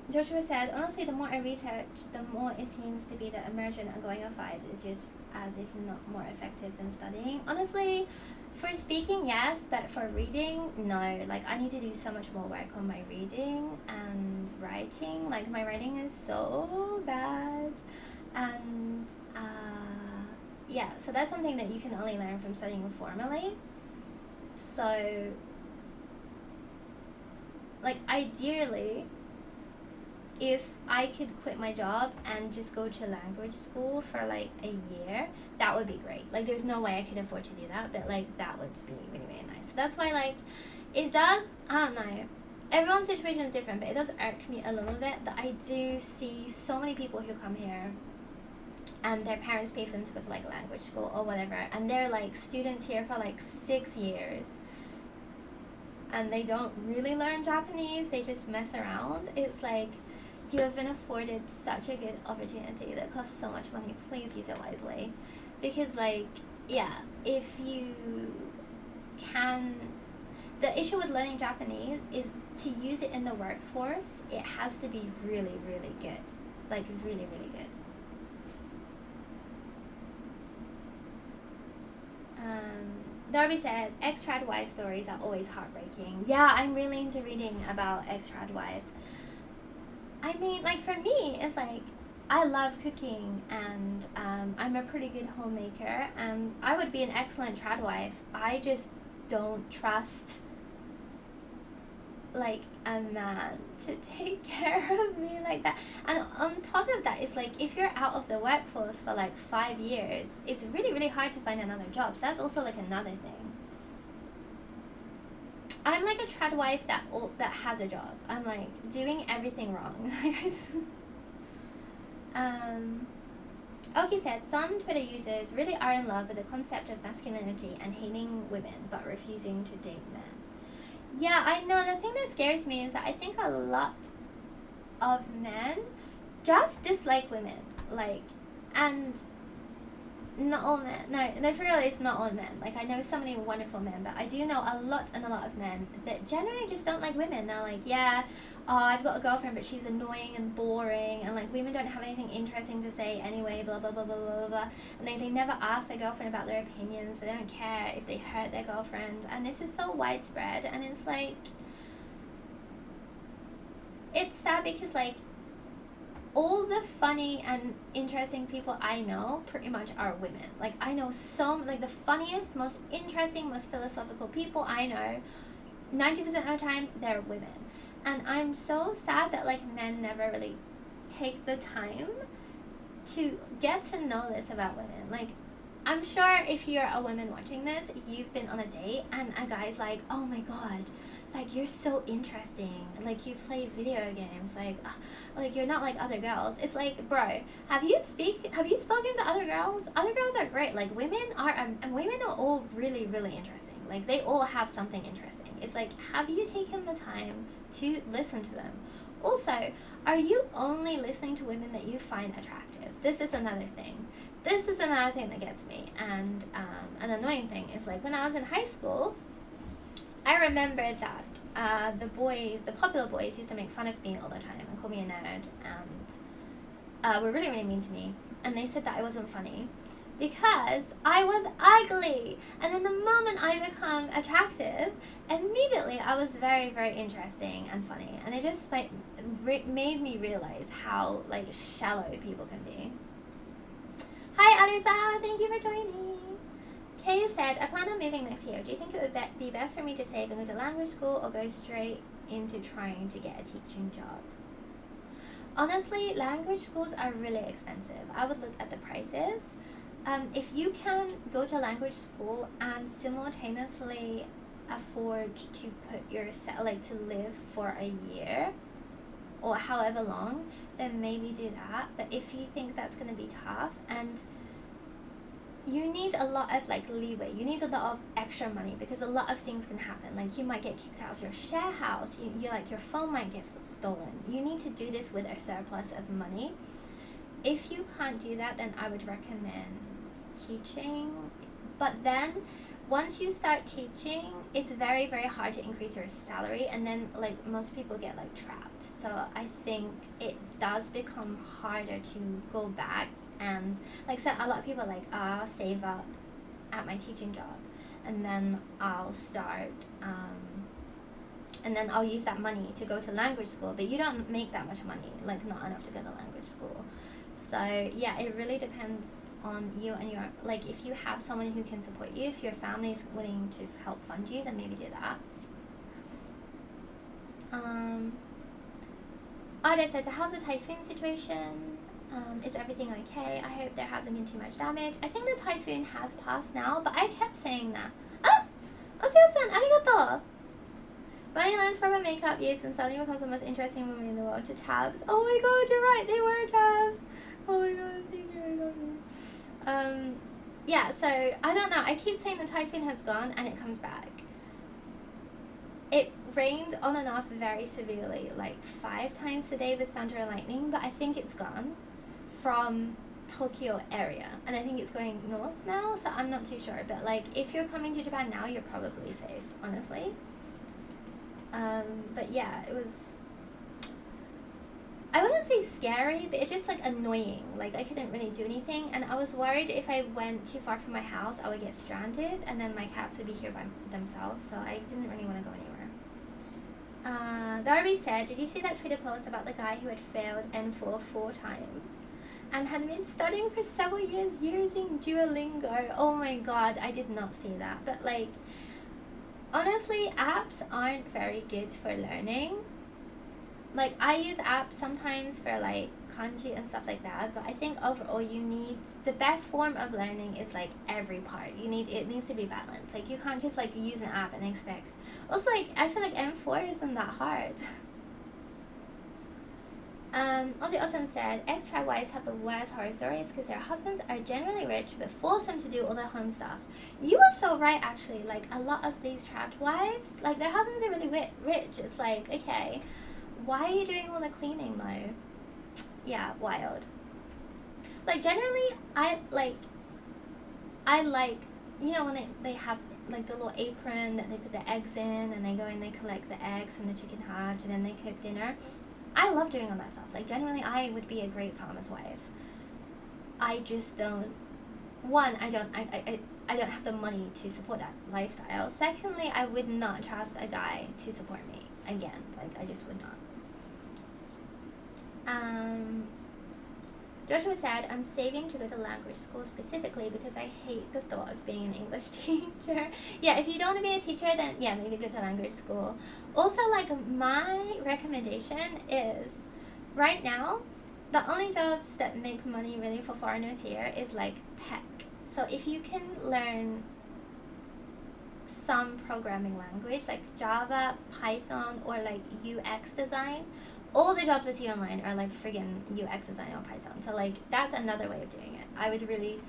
A: Joshua said, honestly, the more I research, the more it seems to be that immersion and going outside is just as if not more effective than studying. Honestly, for speaking, yes, but for reading, no. Like, I need to do so much more work on my reading and writing. Like, my writing is so bad. And, yeah, so that's something that you can only learn from studying formally. So, like, ideally, if I could quit my job and just go to language school for like a year, that would be great. Like there's no way I could afford to do that, but like that would be really, really nice. So that's why like it does, I don't know, everyone's situation is different, but it does irk me a little bit that I do see so many people who come here and their parents pay for them to go to like language school or whatever, and they're like students here for like 6 years and they don't really learn Japanese, they just mess around. It's like, you have been afforded such a good opportunity that costs so much money. Please use it wisely. Because, like, yeah, if you can... The issue with learning Japanese is to use it in the workforce, it has to be really, really good. Like, really, really good. Darby said, ex-trad wife stories are always heartbreaking. Yeah, I'm really into reading about ex-trad wives. I mean, like, for me, it's like, I love cooking, and I'm a pretty good homemaker, and I would be an excellent trad wife. I just don't trust, like, a man to take care of me like that. And on top of that, it's like, if you're out of the workforce for, like, 5 years, it's really, really hard to find another job. So that's also, like, another thing. I'm like a trad wife that has a job. I'm like doing everything wrong. Oki said, some Twitter users really are in love with the concept of masculinity and hating women but refusing to date men. Yeah, I know. The thing that scares me is that I think a lot of men just dislike women. Like, and not all men. No, for real, it's not all men. Like, I know so many wonderful men, but I do know a lot of men that generally just don't like women. They're like, yeah, oh, I've got a girlfriend, but she's annoying and boring, and like women don't have anything interesting to say anyway, blah blah blah blah blah blah. And they never ask their girlfriend about their opinions. They don't care if they hurt their girlfriend, and this is so widespread. And it's like, it's sad because like, all the funny and interesting people I know pretty much are women. Like, I know like the funniest, most interesting, most philosophical people I know, 90% of the time, they're women. And I'm so sad that, like, men never really take the time to get to know this about women. Like, I'm sure if you're a woman watching this, you've been on a date and a guy's like, oh my god, like you're so interesting, like you play video games, like you're not like other girls. It's like, bro, have you spoken to other girls? Other girls are great. Like women are all really, really interesting. Like they all have something interesting. It's like, have you taken the time to listen to them? Also, are you only listening to women that you find attractive? This is another thing. This is another thing that gets me. And an annoying thing is, like, when I was in high school, I remember that the popular boys used to make fun of me all the time and call me a nerd and were really, really mean to me. And they said that I wasn't funny because I was ugly. And then the moment I become attractive, immediately I was very, very interesting and funny. And it just made me realize how, like, shallow people can be. Hi, Alisa. Thank you for joining. Kay said, I plan on moving next year. Do you think it would be best for me to save and go to language school or go straight into trying to get a teaching job? Honestly, language schools are really expensive. I would look at the prices. If you can go to language school and simultaneously afford to put yourself, like, to live for a year or however long, then maybe do that. But if you think that's going to be tough, and you need a lot of, like, leeway, you need a lot of extra money because a lot of things can happen. Like, you might get kicked out of your share house, you like, your phone might get stolen. You need to do this with a surplus of money. If you can't do that, then I would recommend teaching. But then once you start teaching, it's very, very hard to increase your salary, and then, like, most people get, like, trapped. So I think it does become harder to go back. And, like, so a lot of people are like, I'll save up at my teaching job and then I'll start and then I'll use that money to go to language school. But you don't make that much money, like, not enough to go to language school. So yeah, it really depends on you and your, like, if you have someone who can support you, if your family is willing to help fund you, then maybe do that. Oda said, so how's the typhoon situation? Is everything okay? I hope there hasn't been too much damage. I think the typhoon has passed now, but I kept saying that. Ah! Oseo-san, arigato! Running lens for my makeup, yes, and suddenly becomes the most interesting woman in the world to tabs. Oh my god, you're right, they were tabs! Oh my god, thank you. Yeah, so, I don't know, I keep saying the typhoon has gone and it comes back. It rained on and off very severely, like 5 times a day with thunder and lightning, but I think it's gone from Tokyo area, and I think it's going north now, so I'm not too sure. But, like, if you're coming to Japan now, you're probably safe, honestly. But yeah, it was, I wouldn't say scary, but it's just, like, annoying. Like, I couldn't really do anything, and I was worried if I went too far from my house, I would get stranded, and then my cats would be here by themselves, so I didn't really want to go anywhere. Darby said, did you see that Twitter post about the guy who had failed N4 4 times and had been studying for several years using Duolingo? Oh my god, I did not see that. But, like, honestly, apps aren't very good for learning. Like, I use apps sometimes for, like, kanji and stuff like that, but I think overall you need, the best form of learning is, like, every part. It needs to be balanced. Like, you can't just, like, use an app and expect. Also, like, I feel like M4 isn't that hard. Ozzy Osen said, ex-tribe wives have the worst horror stories because their husbands are generally rich but force them to do all their home stuff. You are so right, actually. Like, a lot of these trapped wives, like, their husbands are really rich. It's like, okay, why are you doing all the cleaning, though? Yeah, wild. Like, generally, I like, you know, when they have, like, the little apron that they put the eggs in, and they go and they collect the eggs from the chicken hatch, and then they cook dinner. I love doing all that stuff. Like, generally, I would be a great farmer's wife. I just don't, one, I don't have the money to support that lifestyle. Secondly, I would not trust a guy to support me. Again, like, I just would not. Joshua said, I'm saving to go to language school specifically because I hate the thought of being an English teacher. Yeah, if you don't want to be a teacher, then yeah, maybe go to language school. Also, like, my recommendation is, right now, the only jobs that make money really for foreigners here is, like, tech So if you can learn some programming language like Java, Python, or like UX design, all the jobs I see online are like friggin' UX design or Python. So like that's another way of doing it. I would really,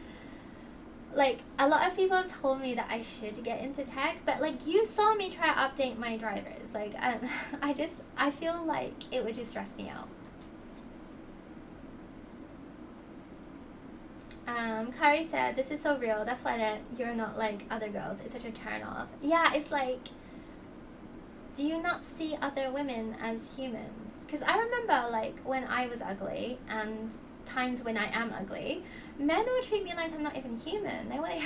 A: like, a lot of people have told me that I should get into tech, but like you saw me try to update my drivers. Like I feel like it would just stress me out. Kari said, this is so real, that's why that you're not like other girls, it's such a turn off. Yeah, it's like, do you not see other women as humans? Because I remember like when I was ugly and times when I am ugly, men will treat me like I'm not even human. They like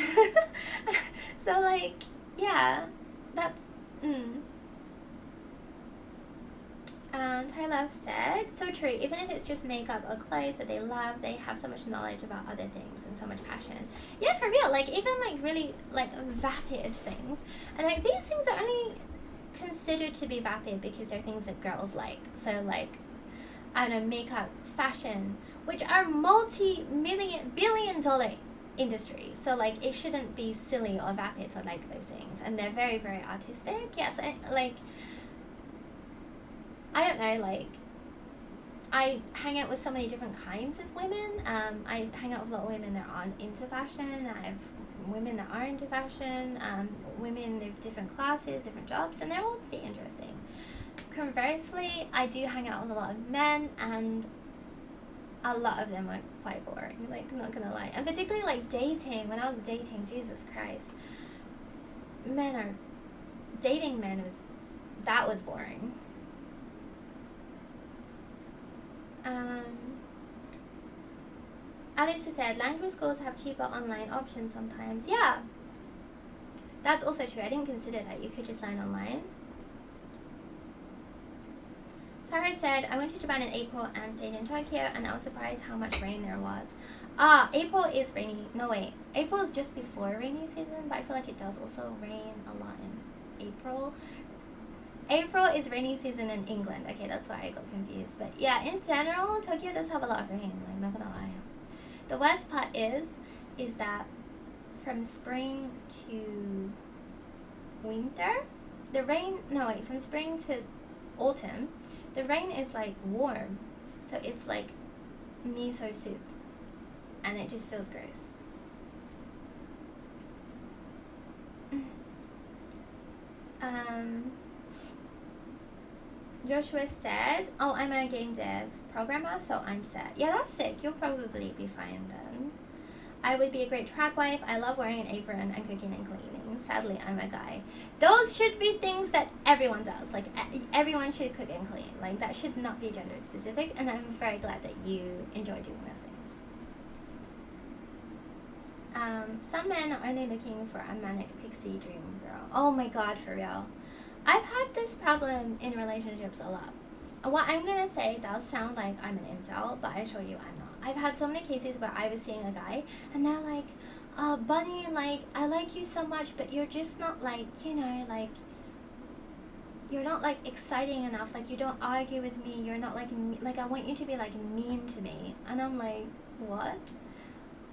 A: so like, yeah, that's Ty Love said, so true, even if it's just makeup or clothes that they love, they have so much knowledge about other things and so much passion. Yeah, for real, like even like really like vapid things, and like these things are only considered to be vapid because they're things that girls like. So like, I don't know, makeup, fashion, which are multi-billion-dollar industries, so like it shouldn't be silly or vapid to like those things, and they're very, very artistic. Yes, like I don't know, like I hang out with so many different kinds of women. I hang out with a lot of women that aren't into fashion. I have women that are into fashion, women with different classes, different jobs, and they're all pretty interesting. Conversely, I do hang out with a lot of men, and a lot of them are quite boring, like, not gonna lie. And particularly like dating, when I was dating, Jesus Christ, dating men was boring. Alex said, language schools have cheaper online options sometimes. Yeah, that's also true. I didn't consider that you could just learn online. Sarah said, I went to Japan in April and stayed in Tokyo, and I was surprised how much rain there was. April is rainy. No, wait. April is just before rainy season, but I feel like it does also rain a lot in April. April is rainy season in England. Okay, that's why I got confused. But yeah, in general, Tokyo does have a lot of rain. Like, not gonna lie. The worst part is that from spring to winter, from spring to autumn, the rain is like warm. So it's like miso soup. And it just feels gross. Joshua said, oh, I'm a game dev programmer, so I'm set. Yeah, that's sick. You'll probably be fine then. I would be a great trad wife. I love wearing an apron and cooking and cleaning. Sadly, I'm a guy. Those should be things that everyone does. Like, everyone should cook and clean. Like, that should not be gender specific, and I'm very glad that you enjoy doing those things. Some men are only looking for a manic pixie dream girl. Oh my god, for real. I've had this problem in relationships a lot. What I'm gonna say does sound like I'm an incel, but I assure you I'm not. I've had so many cases where I was seeing a guy, and they're like, Bunny, like, I like you so much, but you're just not, like, you know, like, you're not, like, exciting enough. Like, you don't argue with me. You're not, like, I want you to be, like, mean to me. And I'm like, what?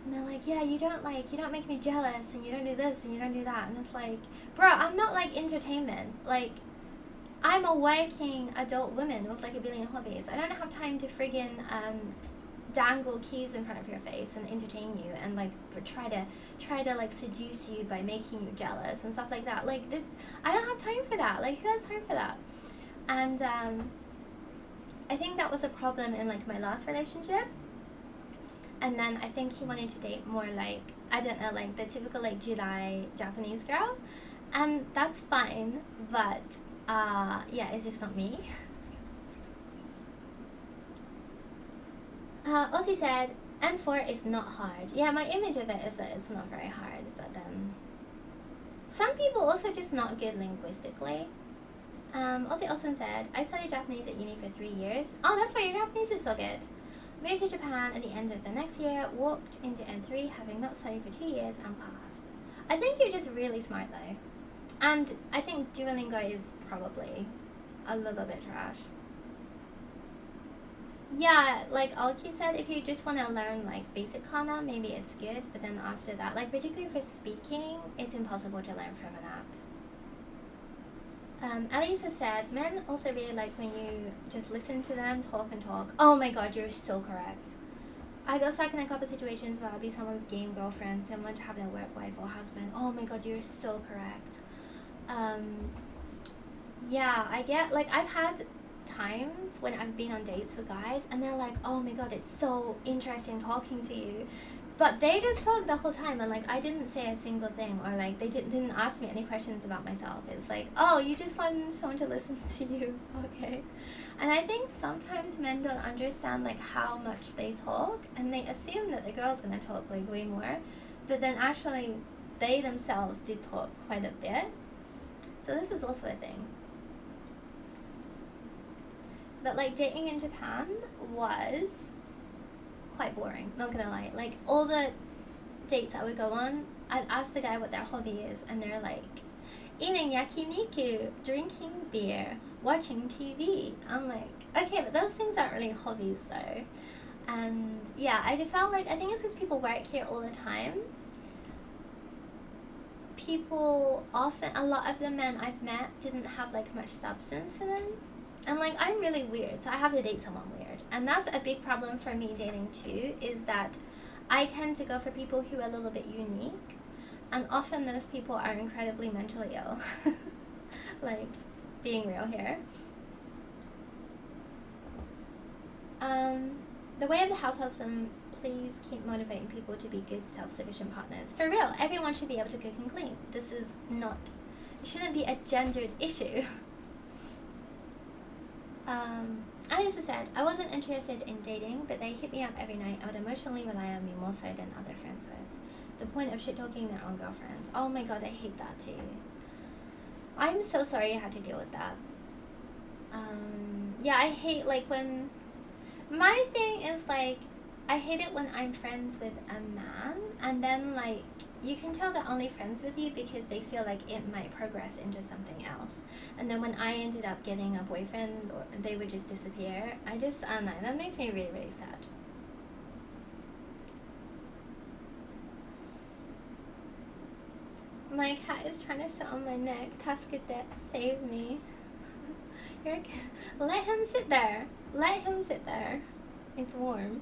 A: And they're like, yeah, you don't make me jealous, and you don't do this, and you don't do that. And it's like, bro, I'm not, like, entertainment. Like, I'm a working adult woman with, like, a billion hobbies. I don't have time to friggin', dangle keys in front of your face and entertain you and, like, try to, like, seduce you by making you jealous and stuff like that. Like, this, I don't have time for that. Like, who has time for that? And, I think that was a problem in, like, my last relationship. And then I think he wanted to date more, like, I don't know, like, the typical, like, July Japanese girl. And that's fine, but, yeah, it's just not me. Ozzy said, N4 is not hard. Yeah, my image of it is that it's not very hard, but then some people also just not good linguistically. Ozzy Olsen said, I studied Japanese at uni for 3 years. Oh, that's why your Japanese is so good. Moved to Japan at the end of the next year, walked into N3 having not studied for 2 years and passed. I think you're just really smart though. And I think Duolingo is probably a little bit trash. Yeah, like Alki said, if you just want to learn like basic kana, maybe it's good, but then after that, like particularly for speaking, it's impossible to learn from an app. Elisa said, men also really like when you just listen to them talk and talk. Oh my god, you're so correct. I got stuck in a couple of situations where I'll be someone's game girlfriend, someone to have their work wife or husband. Oh my god, you're so correct. Yeah, I get, like, I've had times when I've been on dates with guys and they're like, oh my god, it's so interesting talking to you. But they just talk the whole time and like I didn't say a single thing, or like they didn't ask me any questions about myself. It's like, oh, you just want someone to listen to you. Okay. And I think sometimes men don't understand like how much they talk, and they assume that the girl's gonna talk like way more, but then actually they themselves did talk quite a bit. So this is also a thing. But like dating in Japan was quite boring, not gonna lie. Like all the dates I would go on, I'd ask the guy what their hobby is, and they're like, eating yakiniku, drinking beer, watching TV. I'm like, okay, but those things aren't really hobbies though. And yeah, I felt like, I think it's because people work here all the time. People often, a lot of the men I've met didn't have like much substance to them. And like, I'm really weird, so I have to date someone weird. And that's a big problem for me dating too, is that I tend to go for people who are a little bit unique. And often those people are incredibly mentally ill. Like, being real here. The way of the house husband, please keep motivating people to be good, self-sufficient partners. For real, everyone should be able to cook and clean. This is not, it shouldn't be a gendered issue. Alisa said, I wasn't interested in dating, but they hit me up every night. I would emotionally rely on me more so than other friends would. The point of shit-talking their own girlfriends. Oh my god, I hate that too. I'm so sorry you had to deal with that. Yeah, I hate like when... My thing is like, I hate it when I'm friends with a man and then like, you can tell they're only friends with you because they feel like it might progress into something else. And then when I ended up getting a boyfriend, or they would just disappear. I don't know, that makes me really, really sad. My cat is trying to sit on my neck. Tasket, save me. Let him sit there. Let him sit there. It's warm.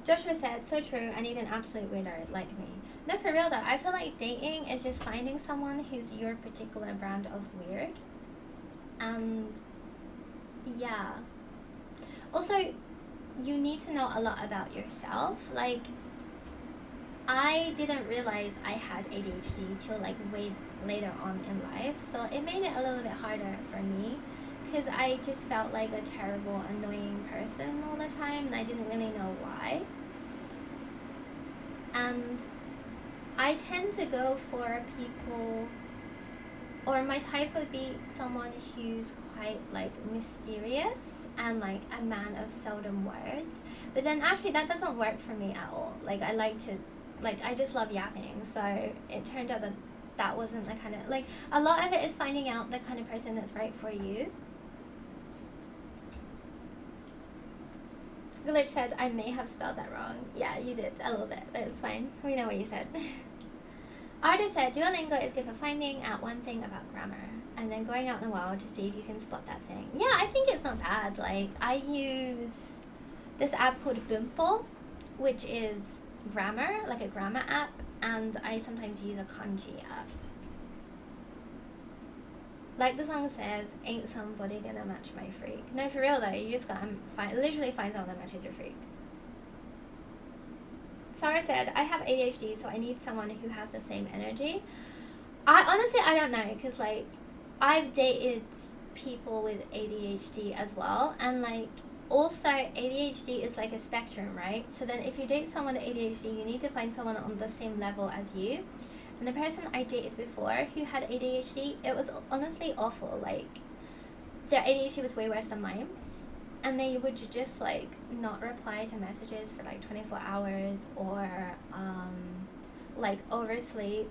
A: Joshua said, so true, I need an absolute weirdo like me. No, for real though, I feel like dating is just finding someone who's your particular brand of weird. And yeah. Also, you need to know a lot about yourself. Like, I didn't realize I had ADHD till like way later on in life, so it made it a little bit harder for me because I just felt like a terrible, annoying person all the time, and I didn't really know why. And I tend to go for people, or my type would be someone who's quite like mysterious and like a man of seldom words. But then actually that doesn't work for me at all. Like I like to, like I just love yapping, so it turned out that that wasn't the kind of, like, a lot of it is finding out the kind of person that's right for you. Glitch said, I may have spelled that wrong. Yeah, you did, a little bit, but it's fine. We know what you said. Artist said, Duolingo is good for finding out one thing about grammar and then going out in the world to see if you can spot that thing. Yeah, I think it's not bad. Like, I use this app called Bumple, which is grammar, like a grammar app, and I sometimes use a kanji app. Like the song says, ain't somebody gonna match my freak. No, for real though, you just gotta literally find someone that matches your freak. Sarah said, I have ADHD, so I need someone who has the same energy. I don't know, because like, I've dated people with ADHD as well, and like, also ADHD is like a spectrum, right? So then if you date someone with ADHD, you need to find someone on the same level as you. And the person I dated before who had ADHD, it was honestly awful. Like, their ADHD was way worse than mine. And they would just like not reply to messages for like 24 hours, or like oversleep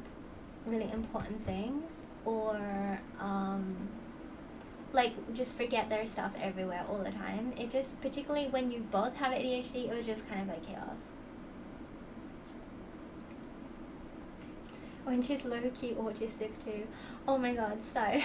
A: really important things, or like just forget their stuff everywhere all the time. It just, particularly when you both have ADHD, it was just kind of like chaos. When she's low-key autistic too. Oh my god, so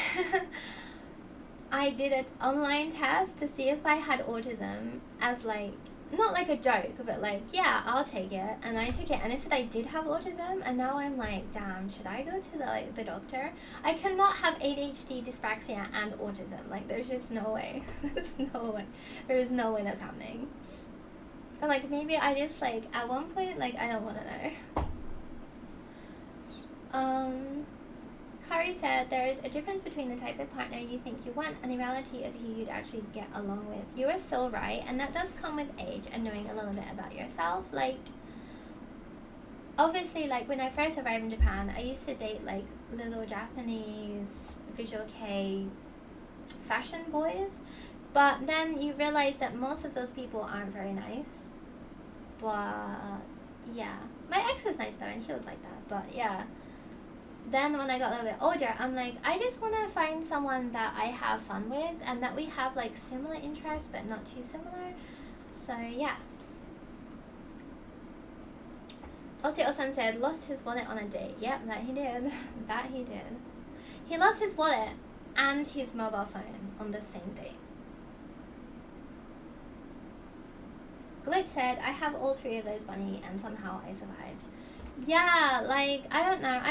A: I did an online test to see if I had autism as like, not like a joke, but like, yeah, I'll take it. And I took it and it said I did have autism, and now I'm like, damn, should I go to the doctor? I cannot have ADHD, dyspraxia, and autism. Like, there's just no way. There's no way. There is no way that's happening. And like, maybe I just like, at one point, like, I don't want to know. Kari said, there is a difference between the type of partner you think you want and the reality of who you'd actually get along with. You are so right, and that does come with age and knowing a little bit about yourself. Like, obviously, like, when I first arrived in Japan, I used to date, like, little Japanese visual kei fashion boys, but then you realize that most of those people aren't very nice. But, yeah. My ex was nice, though, and he was like that, but, yeah. Then when I got a little bit older, I'm like, I just want to find someone that I have fun with and that we have like similar interests but not too similar. So yeah. Oseo-san said, lost his wallet on a date. Yep, that he did. That he did. He lost his wallet and his mobile phone on the same date. Glitch said, I have all three of those, Bunny, and somehow I survived. Yeah, like, I don't know.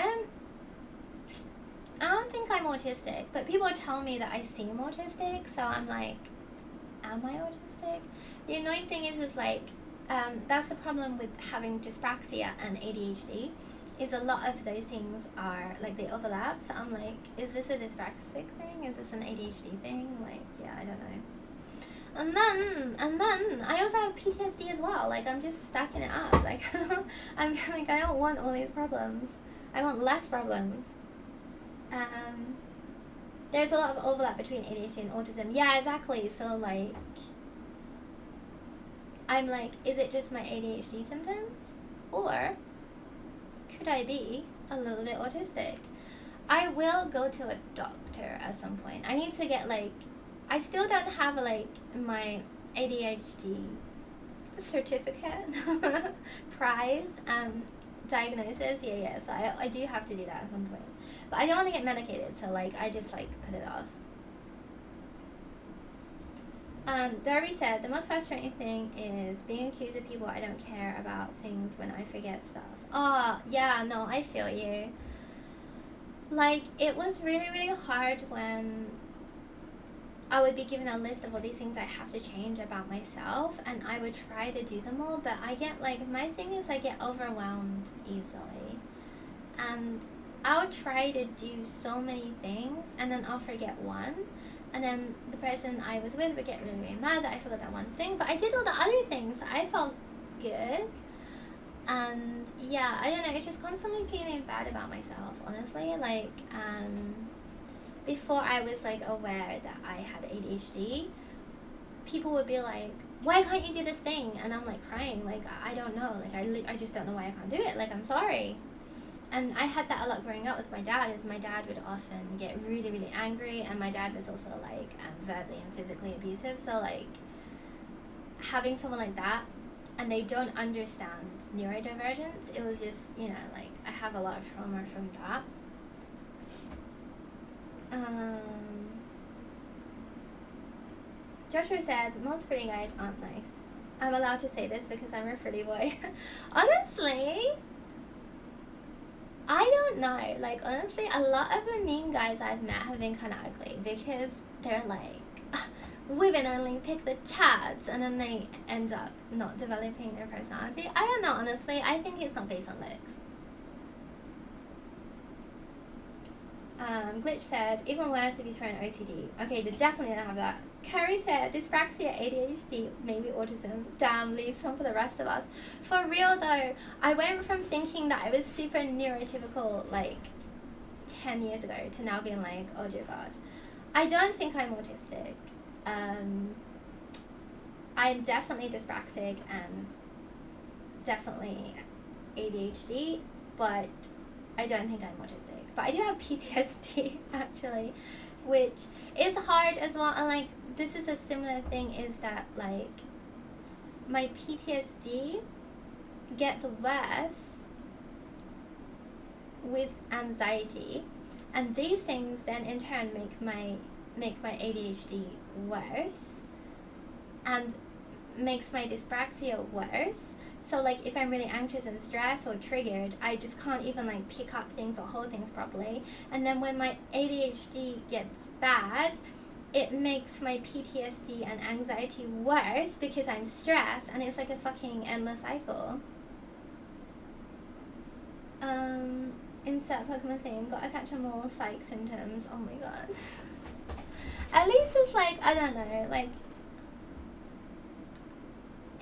A: I don't think I'm autistic, but people tell me that I seem autistic, so I'm like, am I autistic? The annoying thing is like, that's the problem with having dyspraxia and ADHD, is a lot of those things are, like, they overlap, so I'm like, is this a dyspraxic thing? Is this an ADHD thing? Like, yeah, I don't know. And then, I also have PTSD as well, like, I'm just stacking it up, like, I'm like, I don't want all these problems, I want less problems. There's a lot of overlap between ADHD and autism. Yeah, exactly. So like, I'm like, is it just my ADHD symptoms? Or could I be a little bit autistic? I will go to a doctor at some point. I need to get like, I still don't have like my ADHD certificate, prize, diagnosis. Yeah, so I do have to do that at some point. But I don't want to get medicated, so like I just like put it off. Darby said, the most frustrating thing is being accused of people I don't care about things when I forget stuff. Oh, yeah, no, I feel you. Like, it was really, really hard when I would be given a list of all these things I have to change about myself, and I would try to do them all, but I get, like, my thing is I get overwhelmed easily. And I'll try to do so many things, and then I'll forget one. And then the person I was with would get really, really mad that I forgot that one thing. But I did all the other things. So I felt good. And yeah, I don't know. It's just constantly feeling bad about myself, honestly. Like, before I was like aware that I had ADHD, people would be like, why can't you do this thing? And I'm like crying. Like, I don't know. Like, I just don't know why I can't do it. Like, I'm sorry. And I had that a lot growing up with my dad, as my dad would often get really, really angry, and my dad was also, like, verbally and physically abusive, so, like, having someone like that, and they don't understand neurodivergence, it was just, you know, like, I have a lot of trauma from that. Joshua said, most pretty guys aren't nice. I'm allowed to say this because I'm a pretty boy. Honestly, I don't know. Like, honestly, a lot of the mean guys I've met have been kind of ugly because they're like, women only pick the chads, and then they end up not developing their personality. I don't know, honestly. I think it's not based on looks. Glitch said, even worse if you throw an OCD. Okay, they definitely don't have that. Carrie said, dyspraxia, ADHD, maybe autism. Damn, leave some for the rest of us. For real though, I went from thinking that I was super neurotypical like 10 years ago to now being like, oh dear God. I don't think I'm autistic. I'm definitely dyspraxic and definitely ADHD, but I don't think I'm autistic. But I do have PTSD, actually. which is hard as well. And like, this is a similar thing, is that like my PTSD gets worse with anxiety, and these things then in turn make my ADHD worse and makes my dyspraxia worse. So like, if I'm really anxious and stressed or triggered, I just can't even like pick up things or hold things properly. And then when my ADHD gets bad, it makes my PTSD and anxiety worse because I'm stressed, and it's like a fucking endless cycle. Insert Pokemon theme, gotta catch them all, psych symptoms, oh my god. At least it's like, I don't know, like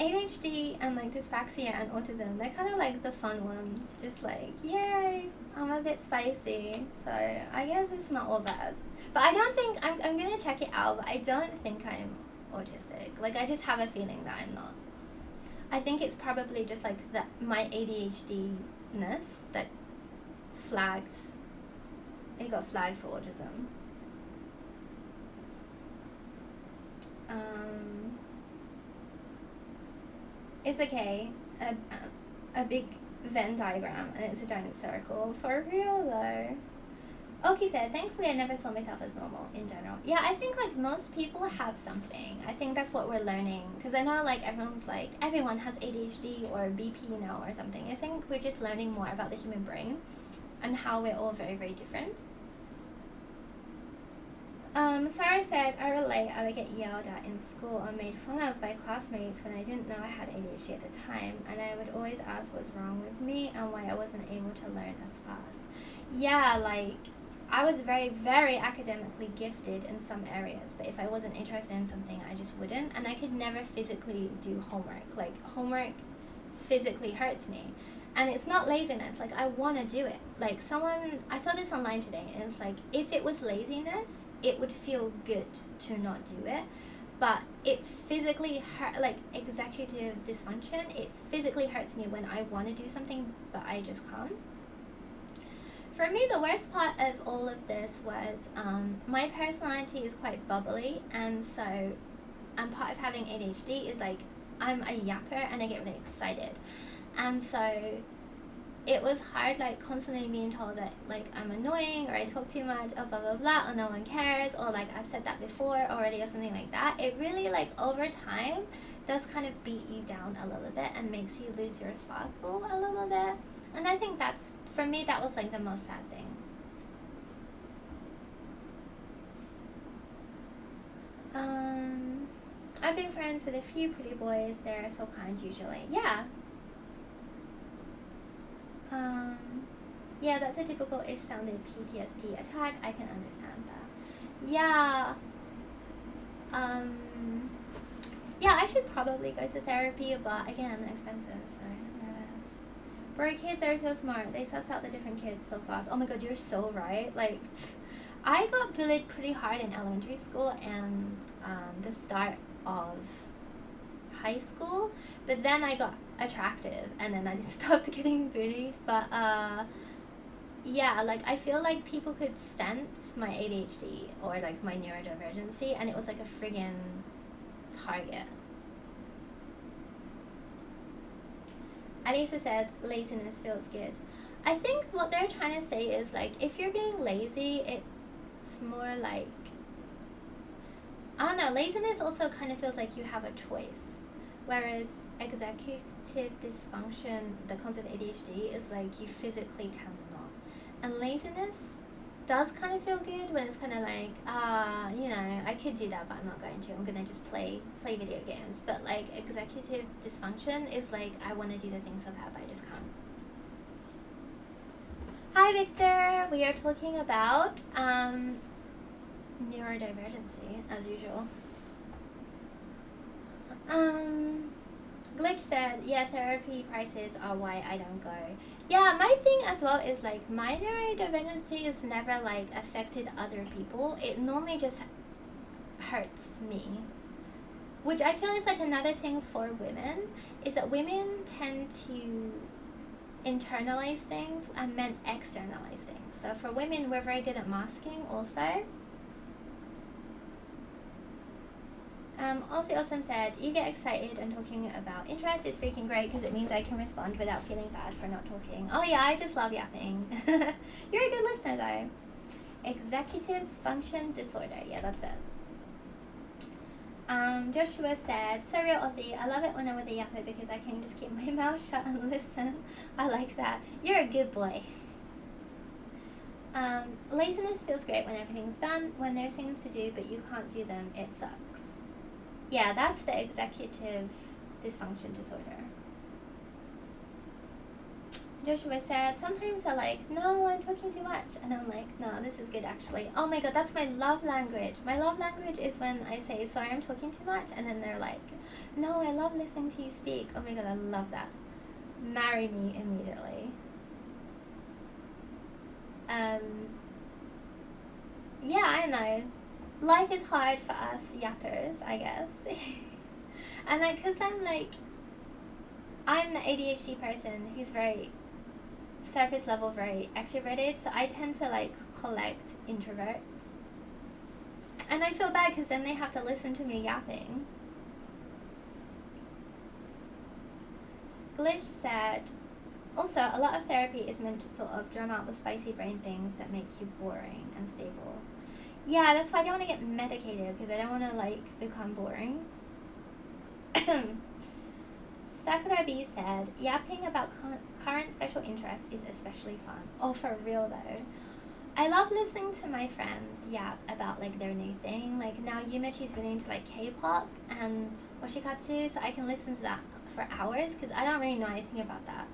A: ADHD and like dyspraxia and autism, they're kind of like the fun ones, just like, yay, I'm a bit spicy, so I guess it's not all bad. But I don't think, I'm gonna check it out, but I don't think I'm autistic. Like, I just have a feeling that I'm not. I think it's probably just like that my ADHD-ness that got flagged for autism. It's okay. A big Venn diagram, and it's a giant circle. For real though. Oki said, thankfully I never saw myself as normal in general. Yeah, I think like most people have something. I think that's what we're learning. Because I know like everyone's like, everyone has ADHD or BP now or something. I think we're just learning more about the human brain and how we're all very, very different. Sarah said, I relate. I would get yelled at in school or made fun of by classmates when I didn't know I had ADHD at the time, and I would always ask what was wrong with me and why I wasn't able to learn as fast. Yeah, like, I was very, very academically gifted in some areas, but if I wasn't interested in something, I just wouldn't, and I could never physically do homework. Like, homework physically hurts me. And it's not laziness, like, I want to do it. Like, I saw this online today, and it's like, if it was laziness, it would feel good to not do it. But it physically hurt, like, executive dysfunction, it physically hurts me when I want to do something, but I just can't. For me, the worst part of all of this was, my personality is quite bubbly, and part of having ADHD is, like, I'm a yapper, and I get really excited. And so it was hard, like, constantly being told that, like, I'm annoying, or I talk too much, or blah, blah, blah, or no one cares, or, like, I've said that before already, or something like that. It really, like, over time does kind of beat you down a little bit and makes you lose your sparkle a little bit. And I think for me, that was, like, the most sad thing. I've been friends with a few pretty boys. They're so kind usually. Yeah. Yeah, that's a typical ish-sounded PTSD attack. I can understand that. Yeah. Yeah, I should probably go to therapy, but again, they're expensive, so nervous. Bro, kids are so smart. They suss out the different kids so fast. Oh my god, you're so right. Like, I got bullied pretty hard in elementary school and the start of high school, but then I got attractive and then I just stopped getting bullied. But yeah, like, I feel like people could sense my ADHD or like my neurodivergency, and it was like a friggin' target. Alisa said laziness feels good. I think what they're trying to say is, like, if you're being lazy, it's more like, I don't know, laziness also kind of feels like you have a choice. Whereas executive dysfunction that comes with ADHD is like you physically cannot. And laziness does kind of feel good when it's kind of like, you know, I could do that, but I'm not going to. I'm going to just play video games. But like executive dysfunction is like, I want to do the things so bad, but I just can't. Hi, Victor. We are talking about neurodivergency, as usual. Glitch said, yeah, therapy prices are why I don't go. Yeah, my thing as well is like, my neurodivergency is never like affected other people. It normally just hurts me. Which I feel is like another thing for women, is that women tend to internalize things and men externalize things. So for women, we're very good at masking also. Also, Olsen said, you get excited and talking about interest is freaking great because it means I can respond without feeling bad for not talking. Oh yeah, I just love yapping. You're a good listener though. Executive function disorder. Yeah, that's it. Joshua said, so real Aussie, I love it when I'm with a yapper because I can just keep my mouth shut and listen. I like that. You're a good boy. Laziness feels great when everything's done. When there's things to do but you can't do them, it sucks. Yeah, that's the executive dysfunction disorder. Joshua said, sometimes they're like, no, I'm talking too much. And I'm like, no, this is good actually. Oh my god, that's my love language. My love language is when I say, sorry, I'm talking too much. And then they're like, no, I love listening to you speak. Oh my god, I love that. Marry me immediately. Yeah, I know. Life is hard for us yappers, I guess. And like, cause I'm the ADHD person who's very surface level, very extroverted, so I tend to like collect introverts. And I feel bad because then they have to listen to me yapping. Glitch said, also, a lot of therapy is meant to sort of drum out the spicy brain things that make you boring and stable. Yeah, that's why I don't want to get medicated, because I don't want to, like, become boring. Sakura B said, yapping about current special interests is especially fun. Oh, for real, though. I love listening to my friends yap about, like, their new thing. Like, now Yumichi's really into, like, K-pop and Oshi-katu, so I can listen to that for hours, because I don't really know anything about that.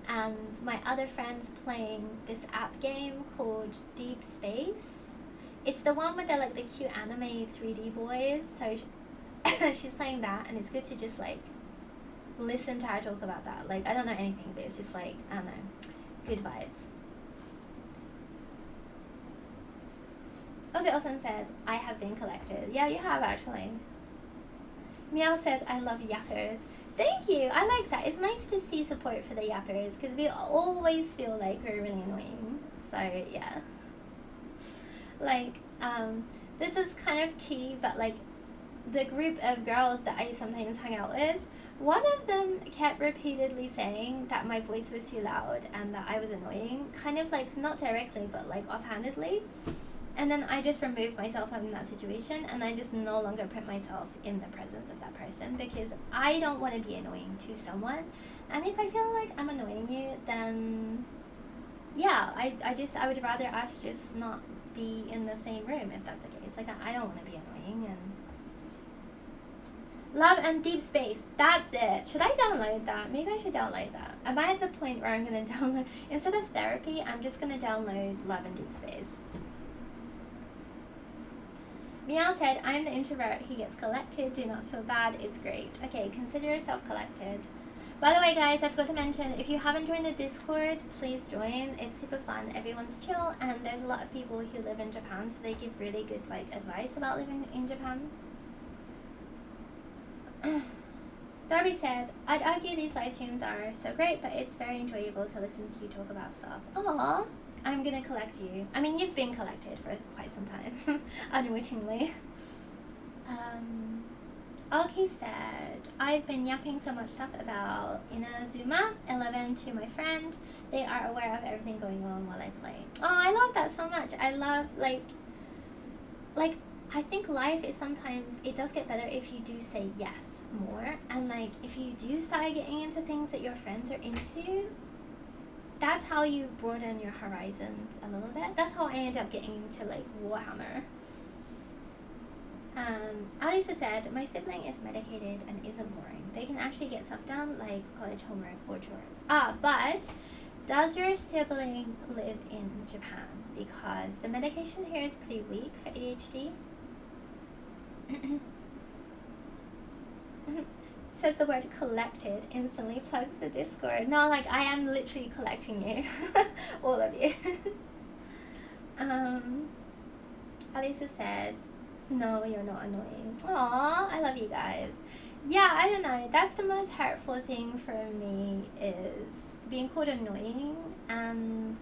A: And my other friend's playing this app game called Deep Space. It's the one with the, like, the cute anime 3D boys, so she's playing that, and it's good to just, like, listen to her talk about that. Like, I don't know anything, but it's just, like, I don't know, good vibes. Ozzy Olsen said, I have been collected. Yeah, you have, actually. Meow said, I love yappers. Thank you, I like that. It's nice to see support for the yappers, because we always feel like we're really annoying. So, yeah. Like, this is kind of tea, but, like, the group of girls that I sometimes hang out with, one of them kept repeatedly saying that my voice was too loud and that I was annoying, kind of, like, not directly, but, like, offhandedly. And then I just removed myself from that situation, and I just no longer put myself in the presence of that person, because I don't want to be annoying to someone. And if I feel like I'm annoying you, then yeah, I would rather us just not be in the same room if that's the case. Like, I don't want to be annoying. And Love and Deep Space, that's it. Should I download that? Maybe I should download that. Am I at the point where I'm going to download, instead of therapy, I'm just going to download Love and Deep Space. Meow said, I'm the introvert who gets collected. Do not feel bad. It's great. Okay, consider yourself collected. By the way, guys, I forgot to mention, if you haven't joined the Discord, please join. It's super fun. Everyone's chill, and there's a lot of people who live in Japan, so they give really good, like, advice about living in Japan. Darby said, I'd argue these live streams are so great, but it's very enjoyable to listen to you talk about stuff. Aww. I'm gonna collect you. I mean, you've been collected for quite some time, unwittingly. Alki said, I've been yapping so much stuff about Inazuma 11 to my friend. They are aware of everything going on while I play. Oh, I love that so much. I love, like, I think life is sometimes, it does get better if you do say yes more. And, like, if you do start getting into things that your friends are into, that's how you broaden your horizons a little bit. That's how I ended up getting into, like, Warhammer. Alisa said, my sibling is medicated and isn't boring. They can actually get stuff done, like college homework or chores. But does your sibling live in Japan? Because the medication here is pretty weak for ADHD. Says the word collected, instantly plugs the Discord. No, like, I am literally collecting you. All of you. Alisa said, no, you're not annoying. Aw, I love you guys. Yeah, I don't know. That's the most hurtful thing for me, is being called annoying. And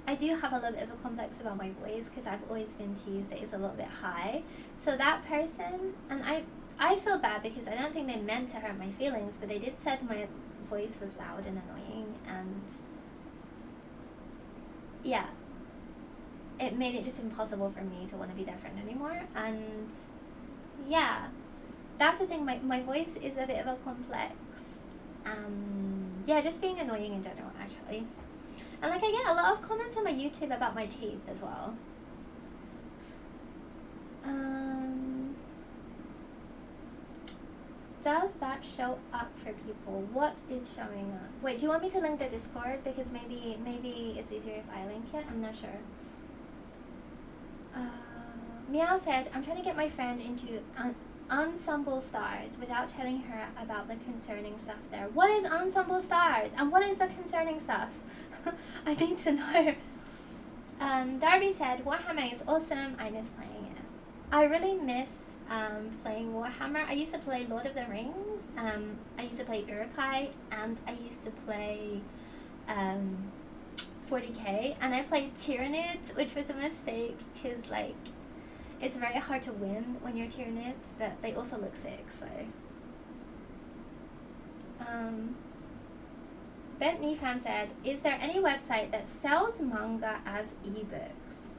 A: I do have a little bit of a complex about my voice, because I've always been teased that it's a little bit high. So that person, and I feel bad because I don't think they meant to hurt my feelings, but they did said my voice was loud and annoying, and yeah, it made it just impossible for me to want to be their friend anymore. And yeah, that's the thing, my voice is a bit of a complex, yeah, just being annoying in general, actually. And like, I get a lot of comments on my YouTube about my teeth as well. Does that show up for people? What is showing up? Wait, do you want me to link the Discord? Because maybe it's easier if I link it. I'm not sure. Meow said, I'm trying to get my friend into Ensemble Stars without telling her about the concerning stuff there. What is Ensemble Stars? And what is the concerning stuff? I need to know. Darby said, Warhammer is awesome. I miss playing it. I really miss playing Warhammer. I used to play Lord of the Rings. I used to play Uruk-hai, and I used to play 40k, and I played Tyranids, which was a mistake because like it's very hard to win when you're Tyranids, but they also look sick. So Bent Nifan said, is there any website that sells manga as ebooks?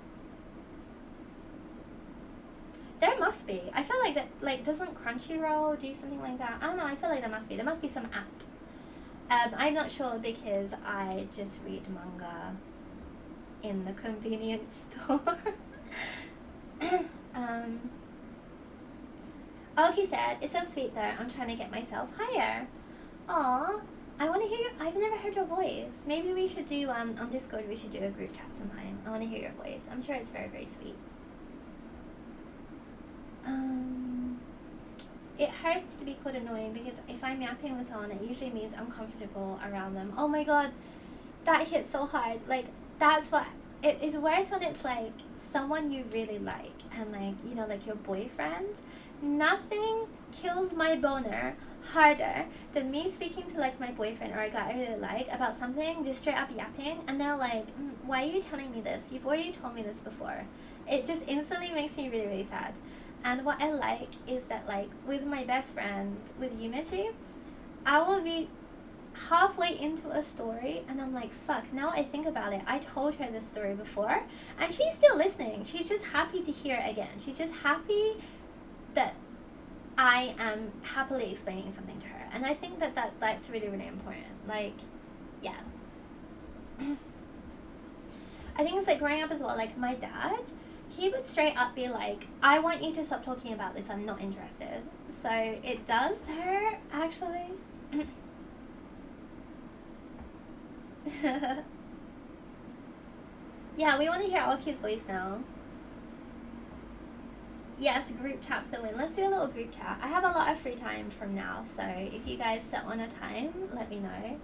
A: There must be. I feel like that, like, doesn't Crunchyroll do something like that? I don't know, I feel like there must be. There must be some app. I'm not sure because I just read manga in the convenience store. Aoki said, it's so sweet though, I'm trying to get myself higher. Aww, I want to hear I've never heard your voice. Maybe we should do, on Discord, we should do a group chat sometime. I want to hear your voice. I'm sure it's very, very sweet. It hurts to be called annoying because if I'm yapping with someone, it usually means I'm comfortable around them. Oh my god, that hits so hard. Like, that's what it is worse when it's like someone you really like and like, you know, like your boyfriend. Nothing kills my boner harder than me speaking to like my boyfriend or a guy I really like about something, just straight up yapping, and they're like, why are you telling me this? You've already told me this before. It just instantly makes me really, really sad. And what I like is that, like, with my best friend, with Yumichi, I will be halfway into a story and I'm like, fuck, now I think about it, I told her this story before and she's still listening. She's just happy to hear it again. She's just happy that I am happily explaining something to her. And I think that's really, really important. Like, yeah. I think it's like growing up as well, like my dad, he would straight up be like, I want you to stop talking about this, I'm not interested. So it does hurt, actually. Yeah, we want to hear Aoki's voice now. Yes, group chat for the win. Let's do a little group chat. I have a lot of free time from now, so if you guys set on a time, let me know.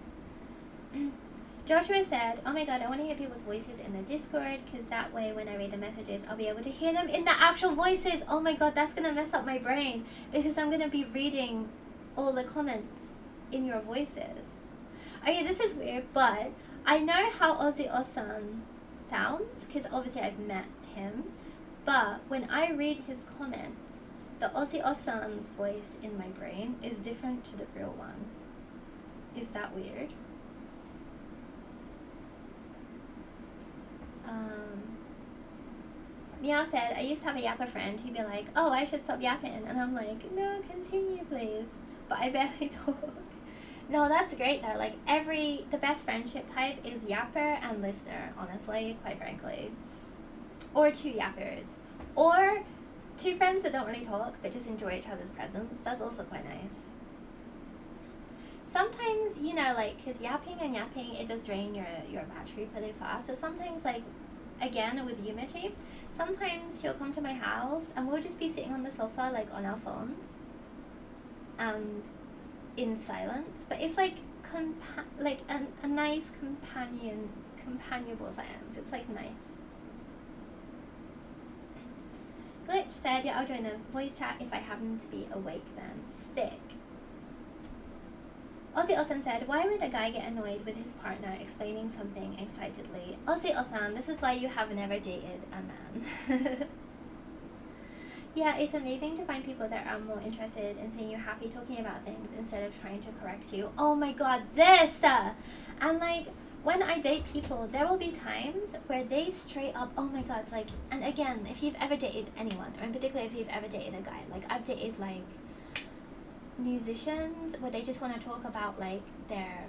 A: Joshua said, oh my god, I want to hear people's voices in the Discord, because that way when I read the messages, I'll be able to hear them in the actual voices. Oh my god, that's going to mess up my brain, because I'm going to be reading all the comments in your voices. Okay, this is weird, but I know how Ozzy-Osan sounds, because obviously I've met him, but when I read his comments, the Ozzy-Osan's voice in my brain is different to the real one. Is that weird? Meow said, I used to have a yapper friend. He'd be like, oh, I should stop yapping. And I'm like, no, continue, please. But I barely talk. No, that's great, though. Like, the best friendship type is yapper and listener, honestly, quite frankly. Or two yappers. Or two friends that don't really talk, but just enjoy each other's presence. That's also quite nice. Sometimes, you know, like, because yapping, it does drain your battery pretty fast. So sometimes, like, again, with Yumichi, sometimes she'll come to my house and we'll just be sitting on the sofa, like, on our phones and in silence. But it's, like, a nice companionable silence. It's, like, nice. Glitch said, yeah, I'll join the voice chat if I happen to be awake then. Sick. Ozzy-Osan said, why would a guy get annoyed with his partner explaining something excitedly? Ozzy-Osan, this is why you have never dated a man. Yeah, it's amazing to find people that are more interested in seeing you happy talking about things instead of trying to correct you. Oh my god, this! And like, when I date people, there will be times where they straight up, oh my god, like, and again, if you've ever dated anyone, or in particular if you've ever dated a guy, like, I've dated, like, musicians where they just want to talk about, like, their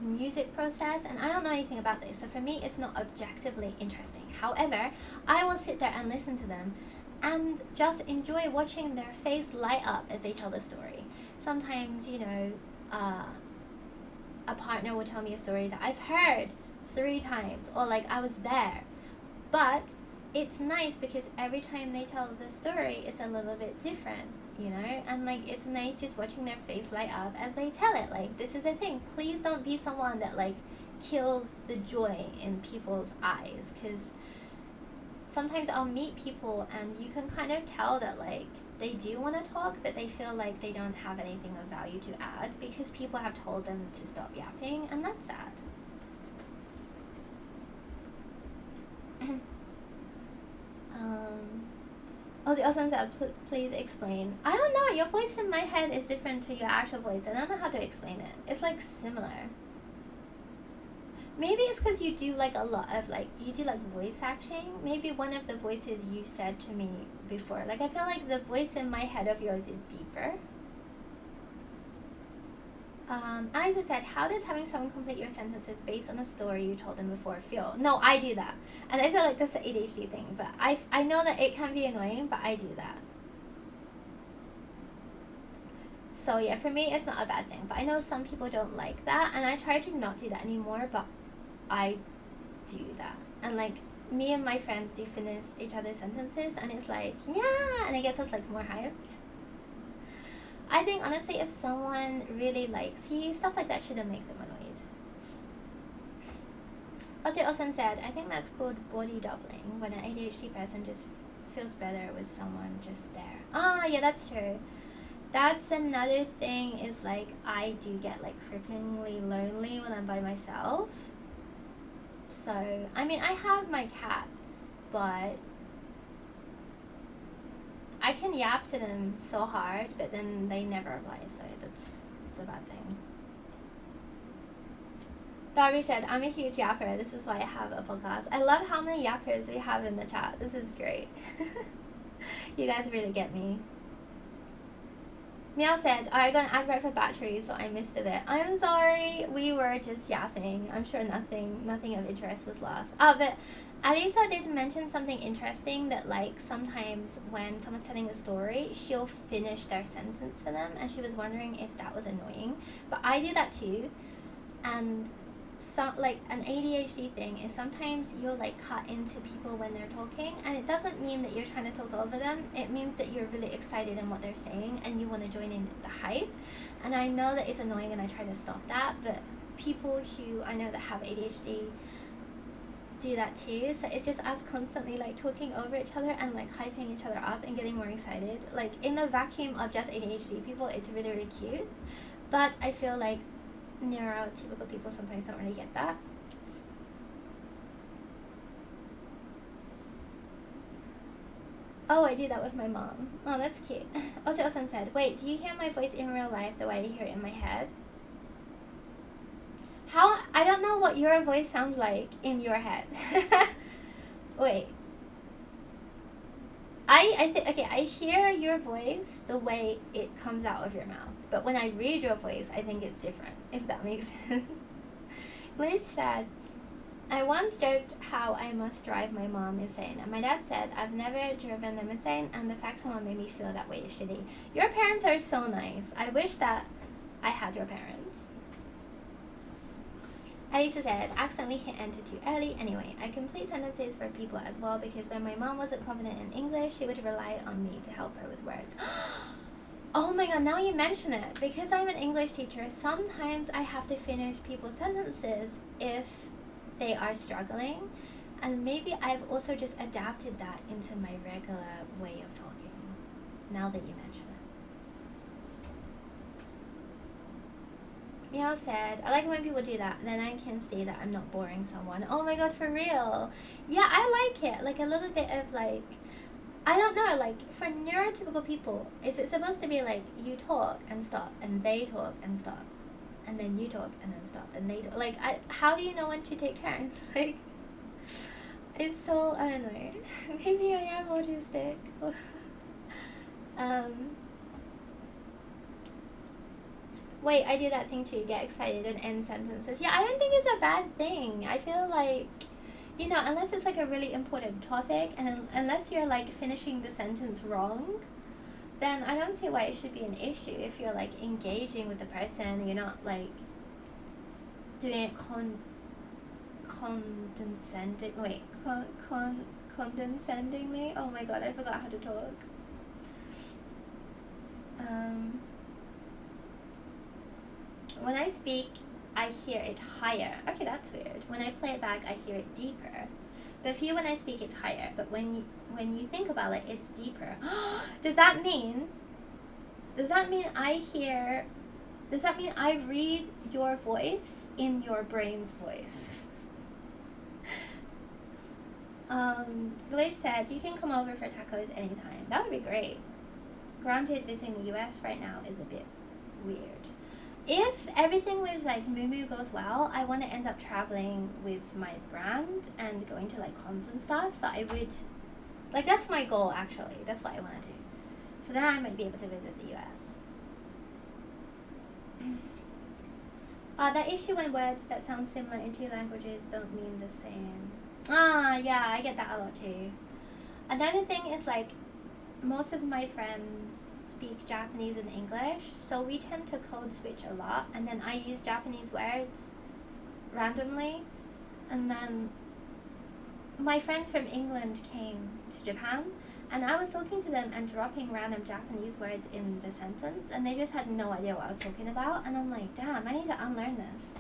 A: music process, and I don't know anything about this, so for me, it's not objectively interesting. However, I will sit there and listen to them and just enjoy watching their face light up as they tell the story. Sometimes, you know, a partner will tell me a story that I've heard 3 times, or like I was there. But it's nice because every time they tell the story, it's a little bit different, you know? And like, it's nice just watching their face light up as they tell it. Like, this is a thing. Please don't be someone that like kills the joy in people's eyes, because sometimes I'll meet people and you can kind of tell that like they do want to talk, but they feel like they don't have anything of value to add because people have told them to stop yapping, and that's sad. Ozzy Olsen said, please explain. I don't know, your voice in my head is different to your actual voice. I don't know how to explain it. It's like similar. Maybe it's because you do like a lot of like, you do like voice acting. Maybe one of the voices you said to me before. Like, I feel like the voice in my head of yours is deeper. Isa said, how does having someone complete your sentences based on a story you told them before feel? No, I do that. And I feel like that's the ADHD thing. But I know that it can be annoying, but I do that. So yeah, for me, it's not a bad thing. But I know some people don't like that. And I try to not do that anymore, but I do that. And like, me and my friends do finish each other's sentences. And it's like, yeah! And it gets us like more hyped. I think honestly, if someone really likes you, stuff like that shouldn't make them annoyed. Ozzy Olsen said, I think that's called body doubling, when an ADHD person just feels better with someone just there. Ah, yeah, that's true. That's another thing, is like, I do get like cripplingly lonely when I'm by myself. So, I mean, I have my cats, but I can yap to them so hard, but then they never reply, so that's a bad thing. Darby said, I'm a huge yapper. This is why I have a podcast. I love how many yappers we have in the chat. This is great. You guys really get me. Meow said, I got an advert for batteries, so I missed a bit. I'm sorry. We were just yapping. I'm sure nothing of interest was lost. Oh, but Alisa did mention something interesting, that like sometimes when someone's telling a story, she'll finish their sentence for them, and she was wondering if that was annoying. But I do that too. And so, like, an ADHD thing is sometimes you'll like cut into people when they're talking, and it doesn't mean that you're trying to talk over them. It means that you're really excited in what they're saying and you want to join in the hype. And I know that it's annoying and I try to stop that, but people who I know that have ADHD do that too. So it's just us constantly like talking over each other and like hyping each other up and getting more excited. Like, in the vacuum of just ADHD people, it's really, really cute. But I feel like neurotypical people sometimes don't really get that. Oh, I do that with my mom. Oh, that's cute. Also, Osan said, wait, do you hear my voice in real life the way I hear it in my head? How? I don't know what your voice sounds like in your head. Wait. Okay, I hear your voice the way it comes out of your mouth. But when I read your voice, I think it's different, if that makes sense. Glitch said, I once joked how I must drive my mom insane. And my dad said, I've never driven them insane, and the fact someone made me feel that way is shitty. Your parents are so nice. I wish that I had your parents. Alisa said, accidentally hit enter too early. Anyway, I complete sentences for people as well, because when my mom wasn't confident in English, she would rely on me to help her with words. Oh my god, now you mention it. Because I'm an English teacher, sometimes I have to finish people's sentences if they are struggling. And maybe I've also just adapted that into my regular way of talking, now that you mention it. Meow said, I like it when people do that, then I can see that I'm not boring someone. Oh my god, for real. Yeah, I like it. Like a little bit of like I don't know, like, for neurotypical people, is it supposed to be like you talk and stop, and they talk and stop, and then you talk and then stop, and they talk? Like, how do you know when to take turns? Like, it's so, I don't know. Maybe I am autistic. Wait, I do that thing too, get excited and end sentences. Yeah, I don't think it's a bad thing. I feel like, you know, unless it's like a really important topic, and unless you're like finishing the sentence wrong, then I don't see why it should be an issue if you're like engaging with the person. You're not like doing it condescendingly. Oh my god, I forgot how to talk. When I speak, I hear it higher. Okay, that's weird. When I play it back, I hear it deeper. But for you, when I speak, it's higher. But when you think about it, it's deeper. Does that mean I read your voice in your brain's voice? Glitch said, you can come over for tacos anytime. That would be great. Granted, visiting the US right now is a bit weird. If everything with like Moo goes well, I want to end up traveling with my brand and going to like cons and stuff. So I would, like, that's my goal actually. That's what I want to do. So then I might be able to visit the US. That issue when words that sound similar in two languages don't mean the same. Yeah, I get that a lot too. Another thing is like, most of my friends speak Japanese and English, so we tend to code switch a lot, and then I use Japanese words randomly, and then my friends from England came to Japan, and I was talking to them and dropping random Japanese words in the sentence, and they just had no idea what I was talking about, and I'm like, damn, I need to unlearn this.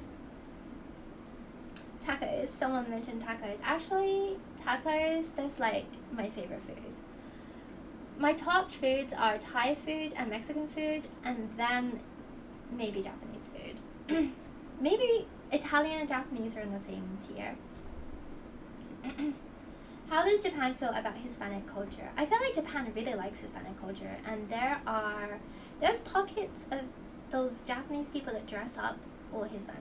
A: Tacos, someone mentioned tacos. Actually, tacos, that's like my favorite food. My top foods are Thai food and Mexican food, and then maybe Japanese food. Maybe Italian and Japanese are in the same tier. How does Japan feel about Hispanic culture? I feel like Japan really likes Hispanic culture, and there's pockets of those Japanese people that dress up all Hispanic.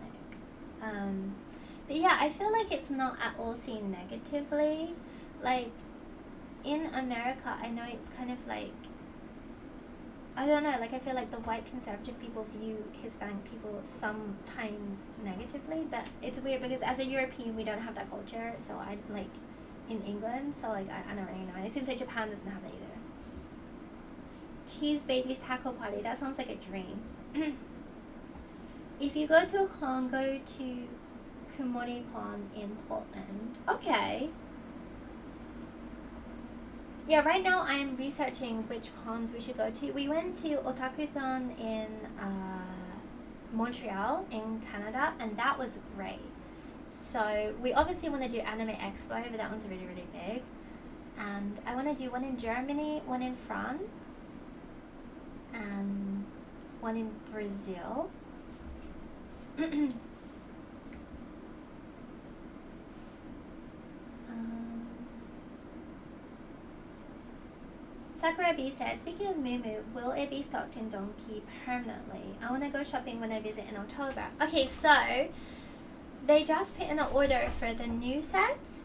A: But yeah, I feel like it's not at all seen negatively. Like, in America, I know it's kind of like, I don't know, like I feel like the white conservative people view Hispanic people sometimes negatively, but it's weird because as a European, we don't have that culture, so I, like, in England, so like, I don't really know. It seems like Japan doesn't have that either. Cheese Baby's Taco Party, that sounds like a dream. If you go to a con, go to Kumori-con in Portland. Okay. Yeah, right now I'm researching which cons we should go to. We went to Otaku-thon in Montreal in Canada, and that was great. So we obviously want to do Anime Expo, but that one's really, really big. And I want to do one in Germany, one in France, and one in Brazil. Sakura B said, speaking of Moo, will it be stocked in Donkey permanently? I want to go shopping when I visit in October. Okay, so they just put in an order for the new sets.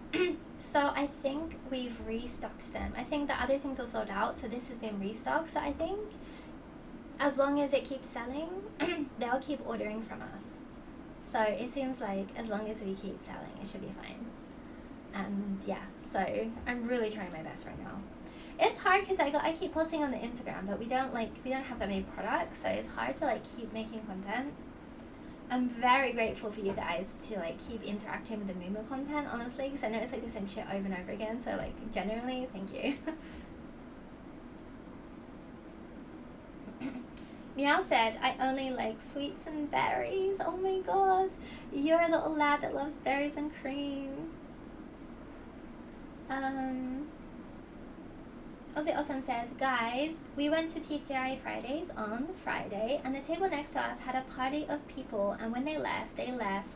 A: So I think we've restocked them. I think the other things are sold out, so this has been restocked. So I think as long as it keeps selling, they'll keep ordering from us. So it seems like as long as we keep selling, it should be fine. And yeah, so I'm really trying my best right now. It's hard because I keep posting on the Instagram, but we don't have that many products, so it's hard to like keep making content. I'm very grateful for you guys to like keep interacting with the Moo content, honestly, because I know it's like the same shit over and over again. So like genuinely, thank you. Meow said, I only like sweets and berries. Oh my god, you're a little lad that loves berries and cream. Ozzy Osan said, guys, we went to TGI Fridays on Friday, and the table next to us had a party of people, and when they left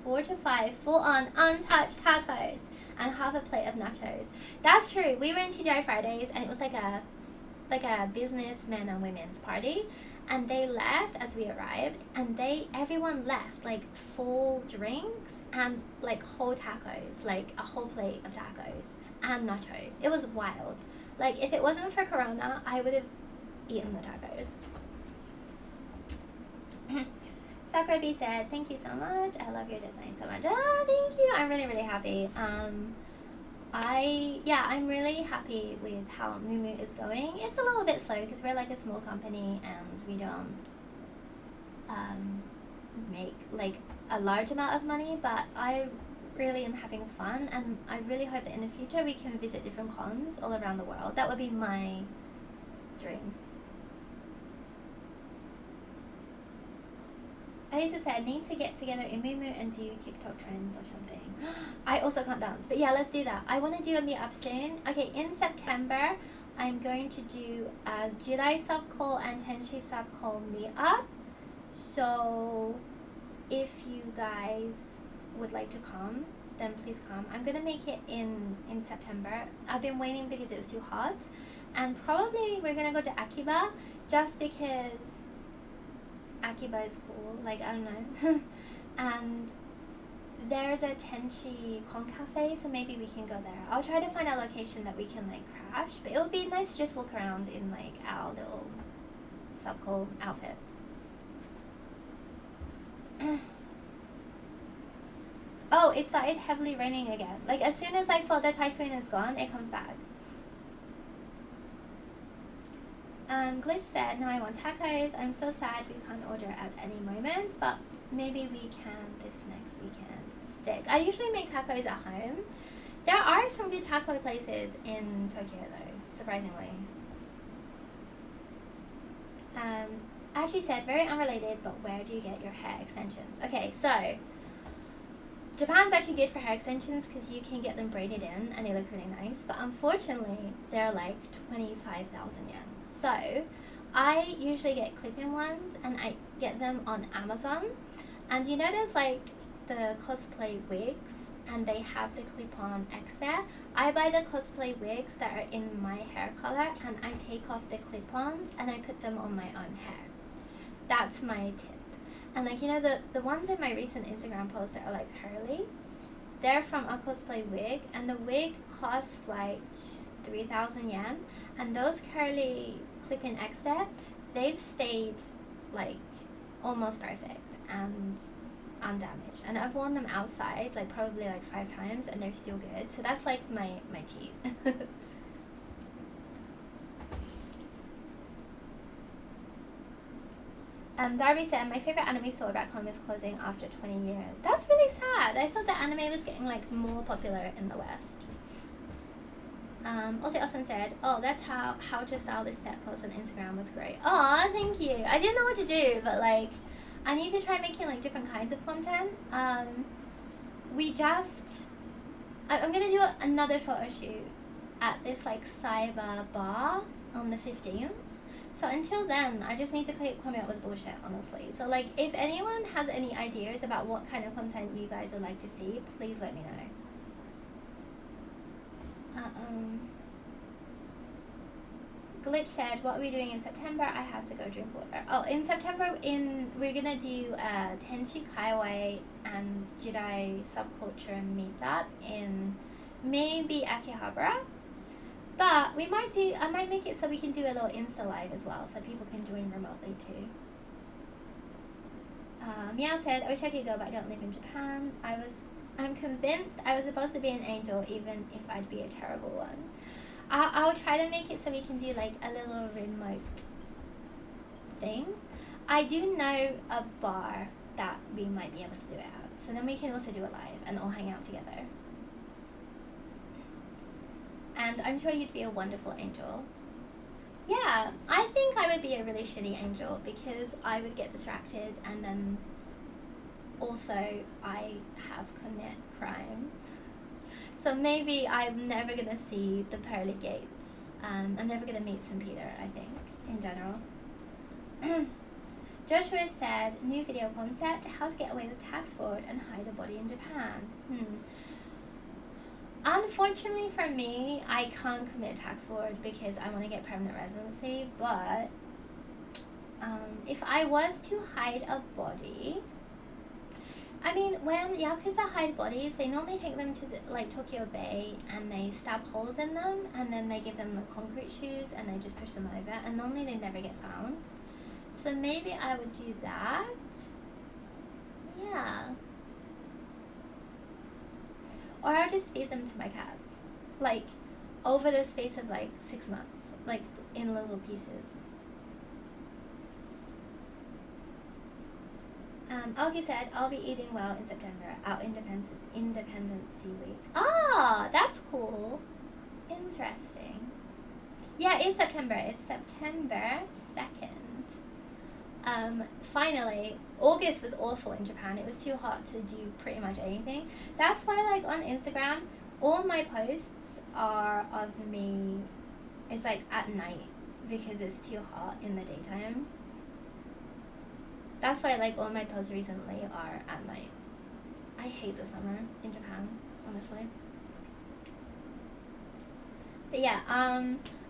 A: 4 to 5 full-on untouched tacos and half a plate of nachos. That's true. We were in TGI Fridays, and it was like a businessmen and women's party, and they left as we arrived, and everyone left like full drinks and like whole tacos, like a whole plate of tacos and nachos. It was wild. Like, if it wasn't for Corona, I would have eaten the tacos. Sakura B said, thank you so much. I love your design so much. Ah, thank you. I'm really, really happy. I'm really happy with how Moo is going. It's a little bit slow because we're like a small company and we don't make like a large amount of money, but I really am having fun, and I really hope that in the future we can visit different cons all around the world. That would be my dream. Elisa said, need to get together in Moo and do TikTok trends or something. I also can't dance, but yeah, let's do that. I want to do a meetup soon. Okay, in September, I'm going to do a Jidai subcall and Tenshi subcall meetup. So if you guys would like to come, then please come. I'm gonna make it in September. I've been waiting because it was too hot, and probably we're gonna go to Akiba just because Akiba is cool, like, I don't know. And there's a Tenshi con cafe, so maybe we can go there. I'll try to find a location that we can like crash, but it would be nice to just walk around in like our little subcool outfits. Oh, it started heavily raining again. Like, as soon as I thought the typhoon is gone, it comes back. Glitch said, now I want tacos. I'm so sad we can't order at any moment, but maybe we can this next weekend. Sick. I usually make tacos at home. There are some good taco places in Tokyo though, surprisingly. Actually said, very unrelated, but where do you get your hair extensions? Okay, so Japan's actually good for hair extensions because you can get them braided in and they look really nice, but unfortunately they're like 25,000 yen. So I usually get clip-in ones, and I get them on Amazon. And you know there's like the cosplay wigs, and they have the clip-on X there. I buy the cosplay wigs that are in my hair color, and I take off the clip-ons and I put them on my own hair. That's my tip. And like, you know, the ones in my recent Instagram posts that are like curly, they're from a cosplay wig, and the wig costs like 3,000 yen, and those curly clip-in X there, they've stayed like almost perfect and undamaged, and I've worn them outside like probably like 5 times and they're still good. So that's like my cheat. Darby said, my favorite anime store back home is closing after 20 years. That's really sad. I thought that anime was getting like more popular in the West. Also Austin said, oh, that's how to style this set post on Instagram was great. Oh, thank you. I didn't know what to do, but like I need to try making like different kinds of content. I'm gonna do another photo shoot at this like cyber bar on the 15th. So until then, I just need to come out with bullshit, honestly. So like, if anyone has any ideas about what kind of content you guys would like to see, please let me know. Glitch said, what are we doing in September? I have to go drink water. Oh, in September, we're gonna do a Tenshi Kaiwai and Jidai subculture meetup in maybe Akihabara. But I might make it so we can do a little Insta live as well, so people can join remotely too. Meow said, I wish I could go, but I don't live in Japan. I'm convinced I was supposed to be an angel, even if I'd be a terrible one. I'll try to make it so we can do like a little remote thing. I do know a bar that we might be able to do it at, so then we can also do it live and all hang out together. And I'm sure you'd be a wonderful angel. Yeah, I think I would be a really shitty angel because I would get distracted, and then also I have commit crime. So maybe I'm never gonna see the pearly gates I'm never gonna meet St. Peter, I think, in general. Joshua said, new video concept, how to get away with tax fraud and hide a body in Japan. Unfortunately for me, I can't commit tax fraud because I want to get permanent residency, but if I was to hide a body, I mean, when Yakuza hide bodies, they normally take them to like Tokyo Bay and they stab holes in them and then they give them the concrete shoes and they just push them over, and normally they never get found. So maybe I would do that. Yeah. Or I'll just feed them to my cats. Like, over the space of like 6 months. Like, in little pieces. Augie said, I'll be eating well in September. Our independency week. Ah, that's cool. Interesting. Yeah, it's September. It's September 2nd. Finally, August was awful in Japan. It was too hot to do pretty much anything. That's why, like, on Instagram, all my posts are of me. It's like at night because it's too hot in the daytime. That's why, like, all my posts recently are at night. I hate the summer in Japan, honestly. But yeah,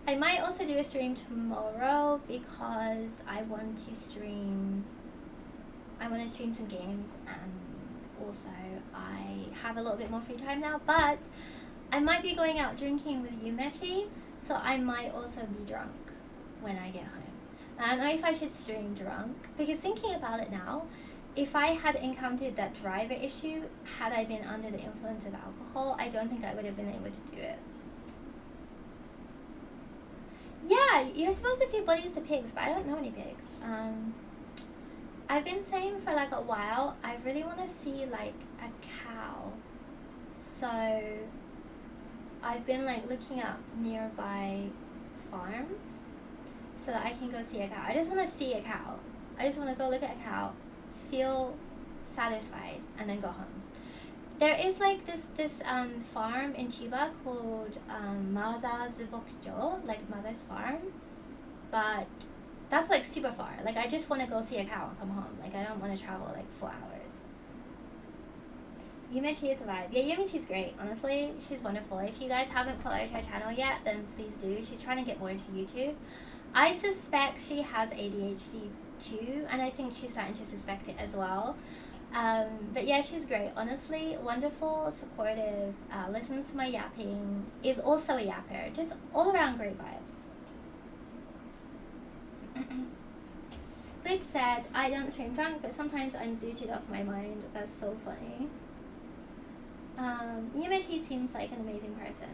A: I might also do a stream tomorrow because I want to stream some games, and also I have a little bit more free time now, but I might be going out drinking with Yumechi, so I might also be drunk when I get home. I don't know if I should stream drunk, because thinking about it now, if I had encountered that driver issue, had I been under the influence of alcohol, I don't think I would have been able to do it. Yeah, you're supposed to feed bodies to pigs, but I don't know any pigs. I've been saying for like a while, I really want to see like a cow. So I've been like looking up nearby farms so that I can go see a cow. I just want to see a cow. I just want to go look at a cow, feel satisfied, and then go home. There is like this farm in Chiba called Mother's Bokjo, like Mother's Farm, but that's like super far. Like, I just want to go see a cow and come home. Like, I don't want to travel like 4 hours. Yumichi is a vibe. Yeah, Yumichi is great. Honestly, she's wonderful. If you guys haven't followed her channel yet, then please do. She's trying to get more into YouTube. I suspect she has ADHD too, and I think she's starting to suspect it as well. But yeah, she's great. Honestly, wonderful, supportive, listens to my yapping, is also a yapper. Just all around great vibes. Glitch said, I don't stream drunk, but sometimes I'm zooted off my mind. That's so funny. Yumichi seems like an amazing person.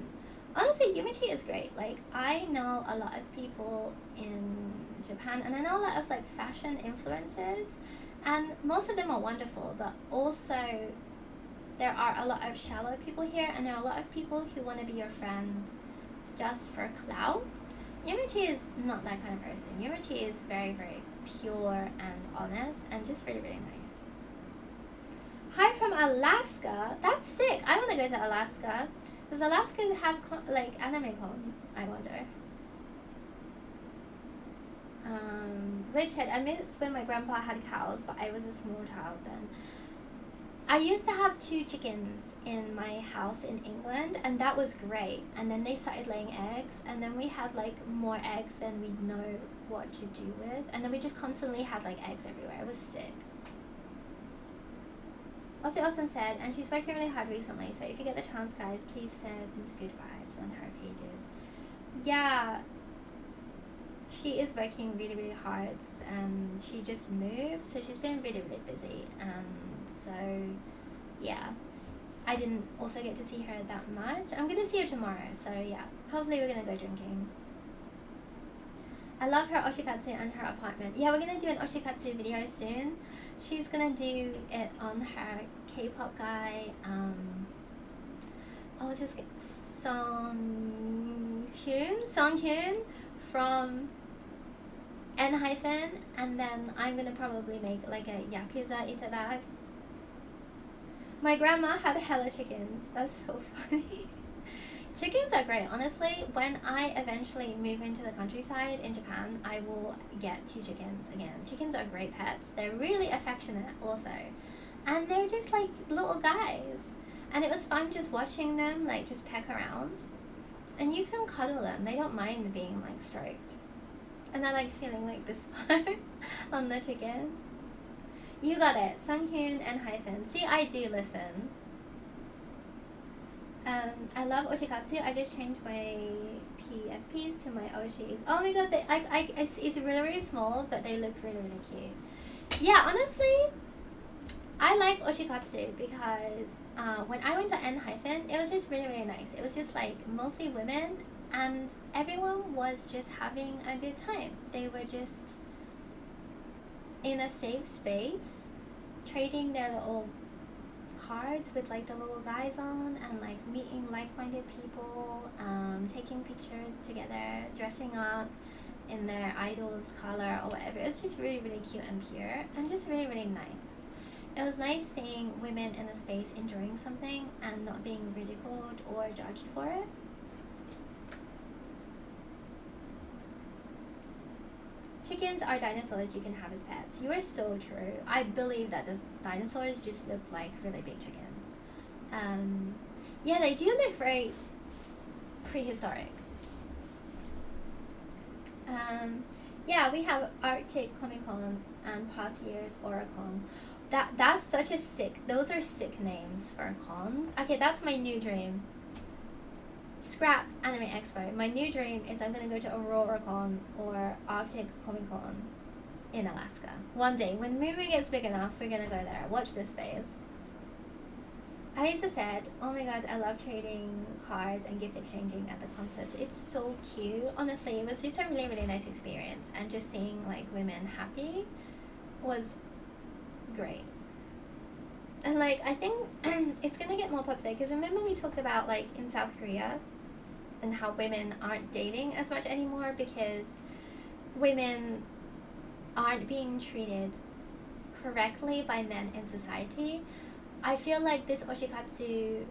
A: Honestly, Yumichi is great. Like, I know a lot of people in Japan, and I know a lot of like fashion influencers, and most of them are wonderful, but also there are a lot of shallow people here, and there are a lot of people who want to be your friend just for clout. Yumichi is not that kind of person. Yumichi is very, very pure and honest, and just really, really nice. Hi from Alaska. That's sick. I want to go to Alaska. Does Alaska have like anime cons? I wonder. Glitch said, I miss when my grandpa had cows, but I was a small child then. I used to have 2 chickens in my house in England, and that was great. And then they started laying eggs, and then we had like more eggs than we'd know what to do with. And then we just constantly had like eggs everywhere. It was sick. Also, Austin said, and she's working really hard recently, so if you get the chance, guys, please send good vibes on her pages. Yeah, she is working really, really hard, and she just moved, so she's been really, really busy, and so, yeah, I didn't also get to see her that much. I'm going to see her tomorrow, so yeah, hopefully we're going to go drinking. I love her Oshi-katu and her apartment. Yeah, we're going to do an Oshi-katu video soon. She's going to do it on her K-pop guy, what's his name? Songhyun from N-hyphen, and then I'm going to probably make like a Yakuza ita bag. My grandma had hella chickens. That's so funny. Chickens are great. Honestly, when I eventually move into the countryside in Japan, I will get 2 chickens again. Chickens are great pets. They're really affectionate also. And they're just like little guys. And it was fun just watching them like just peck around. And you can cuddle them. They don't mind being like stroked. And I like feeling like this part on the chicken. You got it. Sunghyun and Hyphen. See, I do listen. I love Oshi-katu. I just changed my PFPs to my Oshis. Oh my god, it's really, really small, but they look really, really cute. Yeah, honestly, I like Oshi-katu because when I went to N-hyphen, it was just really, really nice. It was just like mostly women, and everyone was just having a good time. They were just in a safe space, trading their little cards with like the little guys on, and like meeting like-minded people, taking pictures together, dressing up in their idol's color or whatever. It was just really, really cute and pure, and just really, really nice. It was nice seeing women in a space enjoying something and not being ridiculed or judged for it. Chickens are dinosaurs you can have as pets. You are so true. I believe that the dinosaurs just look like really big chickens. Yeah, they do look very prehistoric. Yeah, we have Arctic Comic Con and past year's Oricon. That's such a sick. Those are sick names for cons. Okay, that's my new dream. Scrap Anime Expo. My new dream is I'm gonna go to AuroraCon or Arctic Comic Con in Alaska. One day, when movie gets big enough, we're gonna go there. Watch this space. Alisa said, oh my god, I love trading cards and gift exchanging at the concerts. It's so cute. Honestly, it was just a really, really nice experience. And just seeing like women happy was great. And like, I think it's gonna get more popular, because remember we talked about like in South Korea and how women aren't dating as much anymore because women aren't being treated correctly by men in society. I feel like this Oshi-katu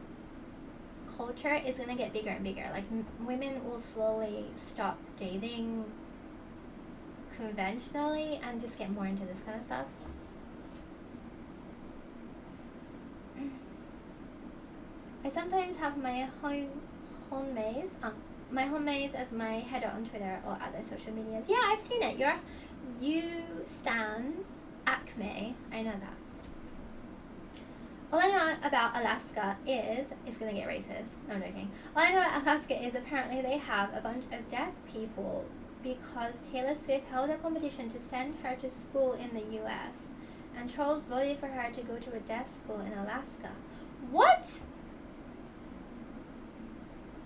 A: culture is gonna get bigger and bigger. Like women will slowly stop dating conventionally and just get more into this kind of stuff. I sometimes have my homemaze as my header on Twitter or other social medias. Yeah, I've seen it. You stan Acme. I know that. All I know about Alaska is, it's gonna get racist. No, I'm joking. All I know about Alaska is apparently they have a bunch of deaf people because Taylor Swift held a competition to send her to school in the US, and trolls voted for her to go to a deaf school in Alaska. What?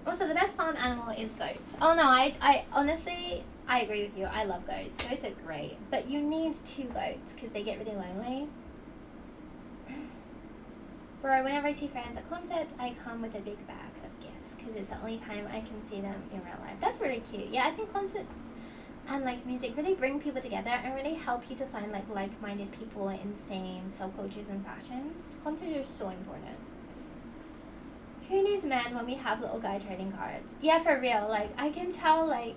A: Also, the best farm animal is goats. Oh no, I honestly, I agree with you. I love goats. Goats are great. But you need 2 goats because they get really lonely. Bro, whenever I see friends at concerts, I come with a big bag of gifts because it's the only time I can see them in real life. That's really cute. Yeah, I think concerts and like music really bring people together and really help you to find like-minded people in same subcultures and fashions. Concerts are so important. Who needs men when we have little guy trading cards? Yeah, for real. Like, I can tell, like,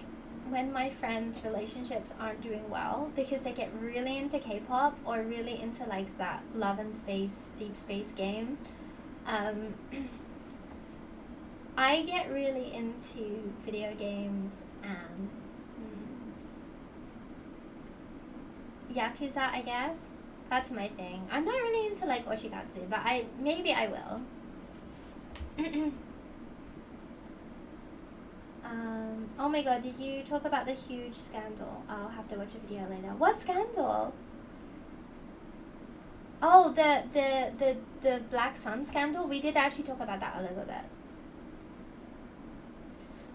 A: when my friends' relationships aren't doing well because they get really into K-pop or really into, like, that love and space, deep space game. I get really into video games and Yakuza, I guess. That's my thing. I'm not really into, like, Oshi-katu, but maybe I will. Oh my god, did you talk about the huge scandal? I'll have to watch a video later. What scandal? Oh, the Black Sun scandal? We did actually talk about that a little bit.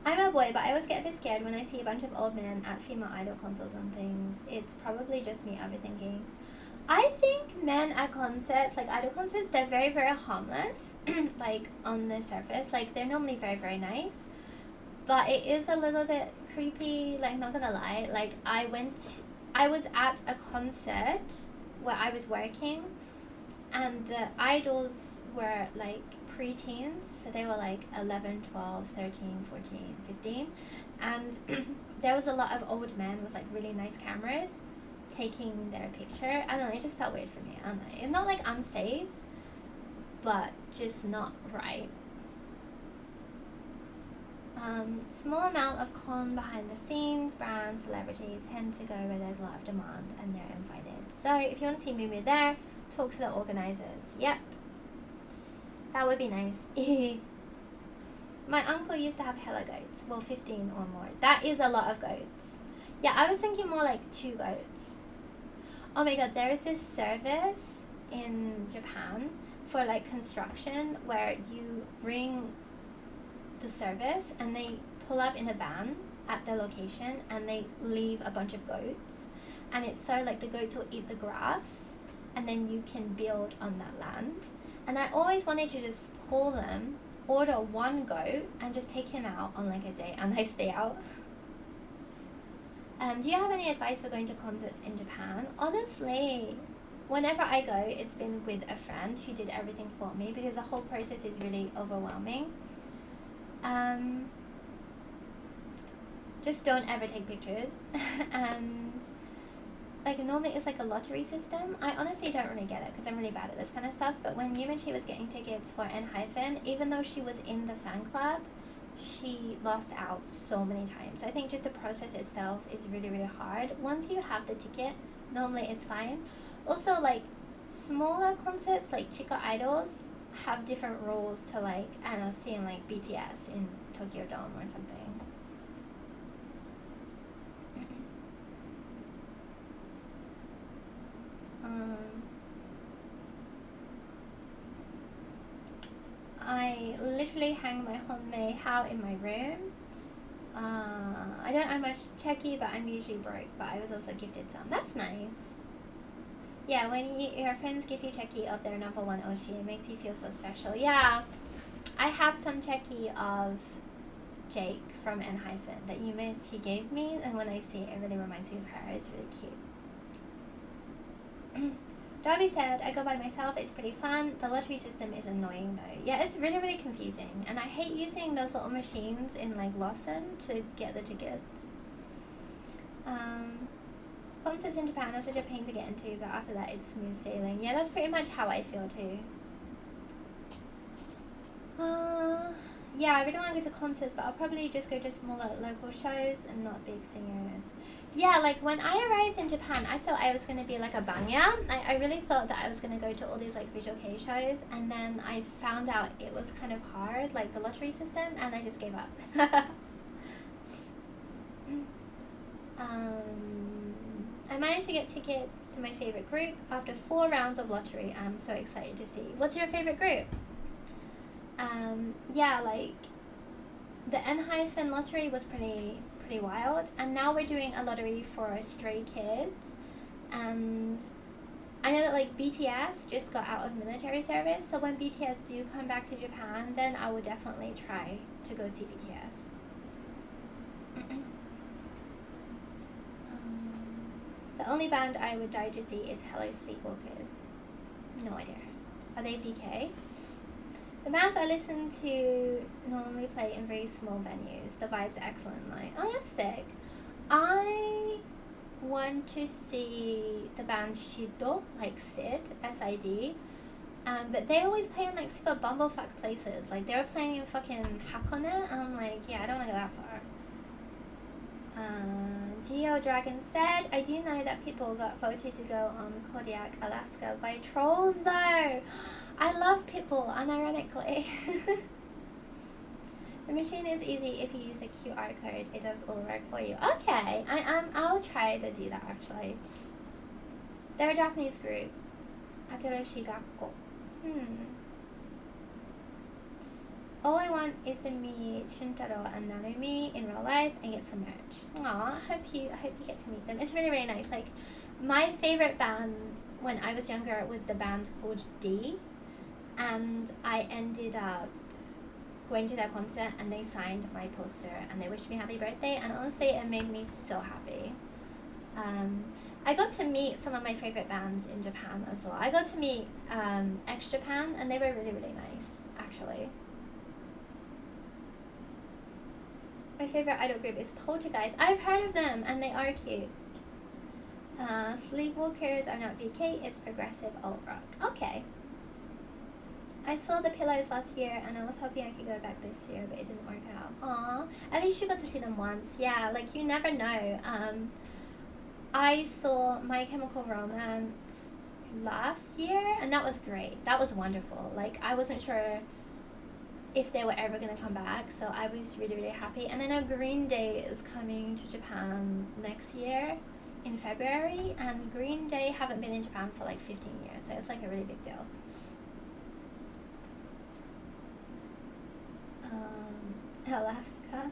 A: I'm a boy, but I always get a bit scared when I see a bunch of old men at female idol concerts and things. It's probably just me overthinking. I think men at concerts, like idol concerts, they're very, very harmless, like on the surface. Like they're normally very, very nice. But it is a little bit creepy, like not gonna lie. Like I was at a concert where I was working and the idols were like preteens, so they were like 11, 12, 13, 14, 15, and there was a lot of old men with like really nice cameras taking their picture. I don't know, it just felt weird for me. I don't know, it's not like unsafe, but just not right. Small amount of con behind the scenes. Brands, celebrities tend to go where there's a lot of demand and they're invited. So if you want to see Moo there, talk to the organizers. Yep, that would be nice. My uncle used to have hella goats. Well, 15 or more. That is a lot of goats. Yeah, I was thinking more like 2 goats. Oh my god, there is this service in Japan for like construction where you bring the service and they pull up in a van at their location and they leave a bunch of goats, and it's so like the goats will eat the grass and then you can build on that land. And I always wanted to just call them, order 1 goat and just take him out on like a day, a nice day out. Do you have any advice for going to concerts in Japan? Honestly, whenever I go, it's been with a friend who did everything for me because the whole process is really overwhelming. Just don't ever take pictures. And like normally it's like a lottery system. I honestly don't really get it because I'm really bad at this kind of stuff, but when Yumichi was getting tickets for N-, even though she was in the fan club, she lost out so many times. I think just the process itself is really, really hard. Once you have the ticket, normally it's fine. Also, like smaller concerts like Chica Idols have different rules to like, I don't know, seeing like BTS in Tokyo Dome or something. I literally hang my Honmei How in my room. I don't own much Checky, but I'm usually broke, but I was also gifted some. That's nice. Yeah, when your friends give you Checky of their number 1 Oshi, it makes you feel so special. Yeah, I have some Checky of Jake from N- that Yumichi gave me, and when I see it, it really reminds me of her. It's really cute. Darby said, I go by myself, it's pretty fun. The lottery system is annoying though. Yeah, it's really, really confusing. And I hate using those little machines in like Lawson to get the tickets. Concerts in Japan are such a pain to get into, but after that it's smooth sailing. Yeah, that's pretty much how I feel too. Yeah, I really want to go to concerts, but I'll probably just go to smaller local shows and not big singers. Yeah, like when I arrived in Japan, I thought I was going to be like a banya. I really thought that I was going to go to all these like visual kei shows, and then I found out it was kind of hard, like the lottery system, and I just gave up. I managed to get tickets to my favorite group after 4 rounds of lottery. I'm so excited to see. What's your favorite group? Yeah, like the N- lottery was pretty wild, and now we're doing a lottery for stray kids, and I know that like BTS just got out of military service, so when BTS do come back to Japan, then I will definitely try to go see BTS. The only band I would die to see is Hello Sleepwalkers. No idea. Are they VK? The bands I listen to normally play in very small venues. The vibes are excellent. Like, oh, that's sick. I want to see the band Shido, like Sid, S-I-D. But they always play in like super bumblefuck places. Like they were playing in fucking Hakone, and I'm like, yeah, I don't want to go that far. Geo Dragon said, I do know that people got voted to go on Kodiak, Alaska by trolls though. I love Pitbull, unironically. The machine is easy if you use a QR code. It does all the work for you. Okay, I'll try to do that actually. They're a Japanese group. Atoroshi Gakko. All I want is to meet Shuntaro and Narumi in real life and get some merch. Aw, I hope you get to meet them. It's really, really nice. Like, my favorite band when I was younger was the band called D, and I ended up going to their concert and they signed my poster and they wished me happy birthday, and honestly it made me so happy. I got to meet some of my favorite bands in Japan as well. I got to meet X Japan, and they were really, really nice, actually. My favorite idol group is Poltergeist. I've heard of them, and they are cute. Sleepwalkers are not VK, it's progressive alt rock. Okay. I saw the Pillows last year, and I was hoping I could go back this year, but it didn't work out. Aww. At least you got to see them once. Yeah, like, you never know. I saw My Chemical Romance last year, and that was great. That was wonderful. Like, I wasn't sure if they were ever going to come back, so I was really, really happy. And I know Green Day is coming to Japan next year in February, and Green Day haven't been in Japan for like 15 years, so it's like a really big deal. Alaska.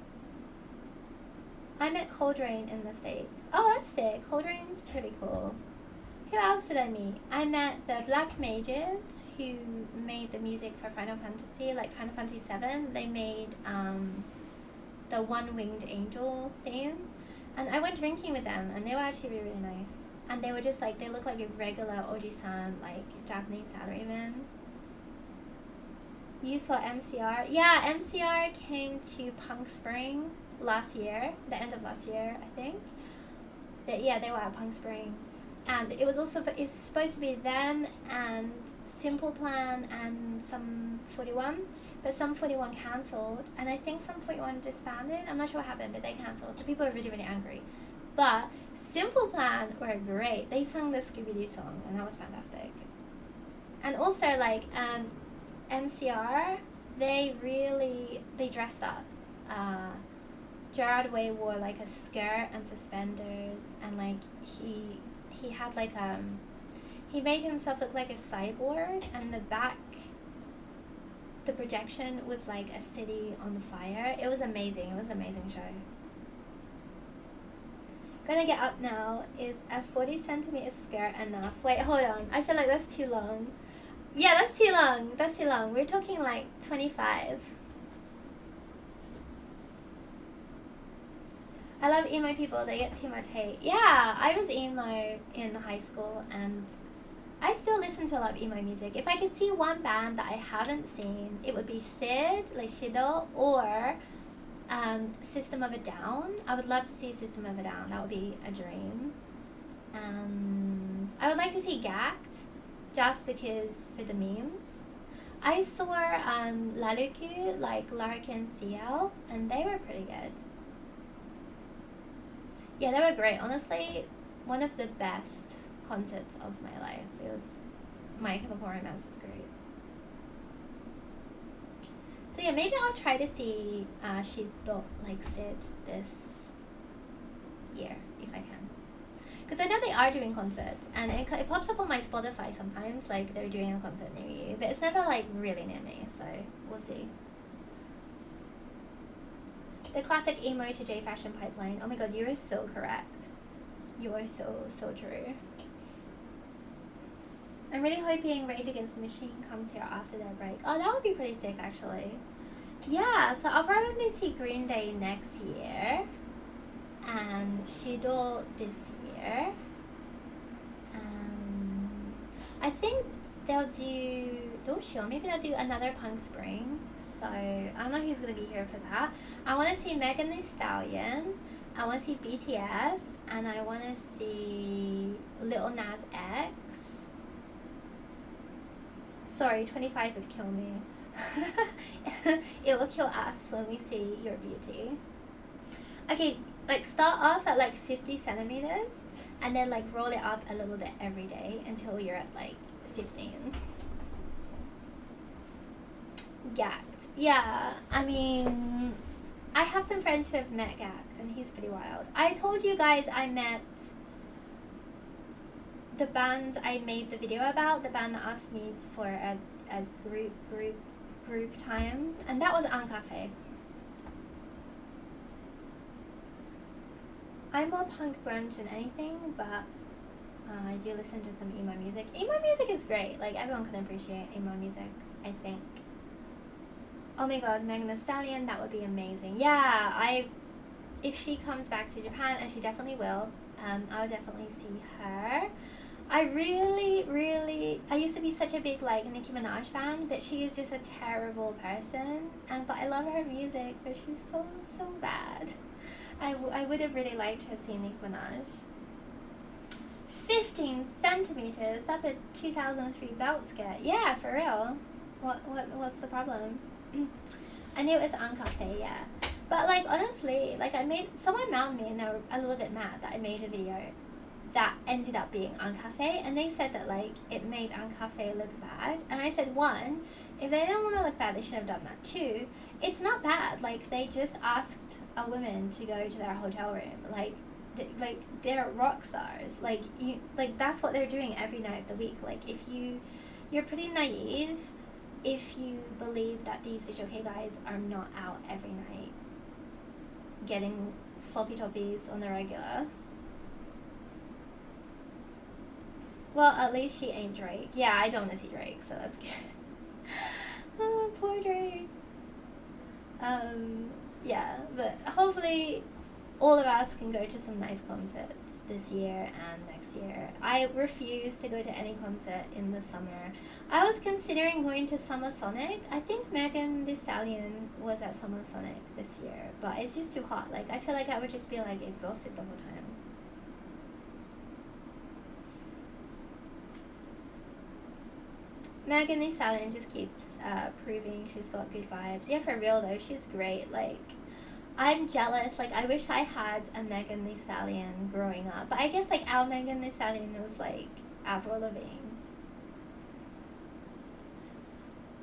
A: I met Coldrain in the States. Oh, that's sick. Coldrain's pretty cool. Who else did I meet? I met the Black Mages, who made the music for Final Fantasy, like Final Fantasy 7. They made the One-Winged Angel theme. And I went drinking with them, and they were actually really, really nice. And they were just like, they look like a regular Oji-san, like Japanese salaryman. You saw MCR? Yeah, MCR came to Punk Spring last year, the end of last year, I think. They were at Punk Spring. And it was also, it's supposed to be them and Simple Plan and Sum 41, but Sum 41 cancelled, and I think Sum 41 disbanded. I'm not sure what happened, but they cancelled, so people are really, really angry. But Simple Plan were great. They sang the Scooby-Doo song, and that was fantastic. And also, like, MCR, they dressed up. Gerard Way wore like a skirt and suspenders, and like he had like he made himself look like a cyborg, and the projection was like a city on fire. It was amazing. It was an amazing show. Gonna Get Up Now is a 40 centimeter skirt enough? Wait, hold on. I feel like that's too long. Yeah, that's too long. That's too long. We're talking like 25. I love emo people. They get too much hate. Yeah, I was emo in high school, and I still listen to a lot of emo music. If I could see one band that I haven't seen, it would be Sid, like Shido, or System of a Down. I would love to see System of a Down. That would be a dream. And I would like to see Gact, just because for the memes. I saw Laluku, like Larkin CL, and they were pretty good. Yeah, they were great. Honestly, one of the best concerts of my life. It was, My Chemical Romance was great. So yeah, maybe I'll try to see Shido, like Sid, this year, if I can. Because I know they are doing concerts, and it pops up on my Spotify sometimes, like they're doing a concert near you, but it's never like really near me, so we'll see. The classic emo to J fashion pipeline. Oh my god, you are so correct. You are so true. I'm really hoping Rage Against the Machine comes here after their break. Oh, that would be pretty sick, actually. Yeah, so I'll probably see Green Day next year, and Shido this year. I think they'll do Doshio. Maybe they'll do another Punk Spring. So I don't know who's gonna be here for that. I want to see Megan Thee Stallion. I want to see BTS, and I want to see Lil Nas X. Sorry, 25 would kill me. It will kill us when we see your beauty. Okay, like start off at like 50 centimeters, and then like roll it up a little bit every day until you're at like 15. Gact. Yeah, I mean, I have some friends who have met Gact, and he's pretty wild. I told you guys I met the band I made the video about, the band that asked me for a group time, and that was Ancafe. I'm more punk grunge than anything, but I do listen to some emo music. Emo music is great. Like, everyone can appreciate emo music, I think. Oh my god, Megan Thee Stallion, that would be amazing. Yeah, if she comes back to Japan, and she definitely will, I'll definitely see her. I used to be such a big like Nicki Minaj fan, but she is just a terrible person. But I love her music, but she's so bad. I would have really liked to have seen Nicki Minaj. 15 centimeters. That's a 2003 belt skirt. Yeah, for real. What's the problem? I knew it was on cafe, yeah. But like honestly, like someone mailed me and they were a little bit mad that I made a video that ended up being on cafe, and they said that like it made on cafe look bad. And I said, one, if they don't want to look bad, they should have done that. Two, it's not bad. Like they just asked a woman to go to their hotel room. Like they're rock stars. Like that's what they're doing every night of the week. Like you're pretty naive if you believe that these visual kei guys are not out every night getting sloppy toppies on the regular. Well, at least she ain't Drake. Yeah, I don't want to see Drake, so that's good. Oh, poor Drake. Yeah, but hopefully all of us can go to some nice concerts this year and next year. I refuse to go to any concert in the summer. I was considering going to Summer Sonic. I think Megan Thee Stallion was at Summer Sonic this year, but it's just too hot. Like, I feel like I would just be, like, exhausted the whole time. Megan Thee Stallion just keeps proving she's got good vibes. Yeah, for real, though, she's great. Like, I'm jealous. Like, I wish I had a Megan Thee Stallion growing up. But I guess, like, our Megan Thee Stallion was, like, Avril Lavigne.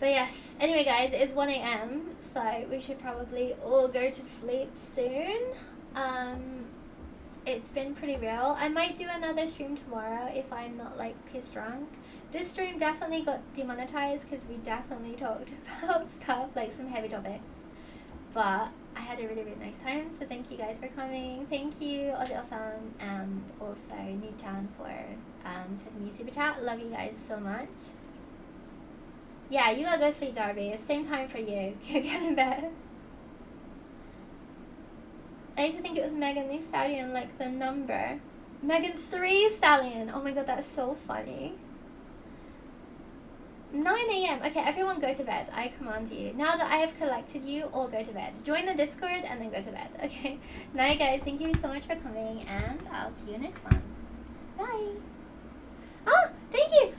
A: But yes, anyway, guys, it's 1 a.m. So we should probably all go to sleep soon. It's been pretty real. I might do another stream tomorrow if I'm not, like, pissed drunk. This stream definitely got demonetized because we definitely talked about stuff, like, some heavy topics. But I had a really nice time, so thank you guys for coming. Thank you, Ozil-san, and also Nichan for sending me super chat. Love you guys so much. Yeah, you gotta go sleep, Darby. It's same time for you. Get in bed. I used to think it was Megan Thee Stallion, like the number. Megan 3 Stallion. Oh my god, that's so funny. 9 a.m. Okay, everyone go to bed. I command you. Now that I have collected you, all go to bed. Join the Discord and then go to bed. Okay. Night, guys. Thank you so much for coming, and I'll see you next one. Bye. Oh, thank you.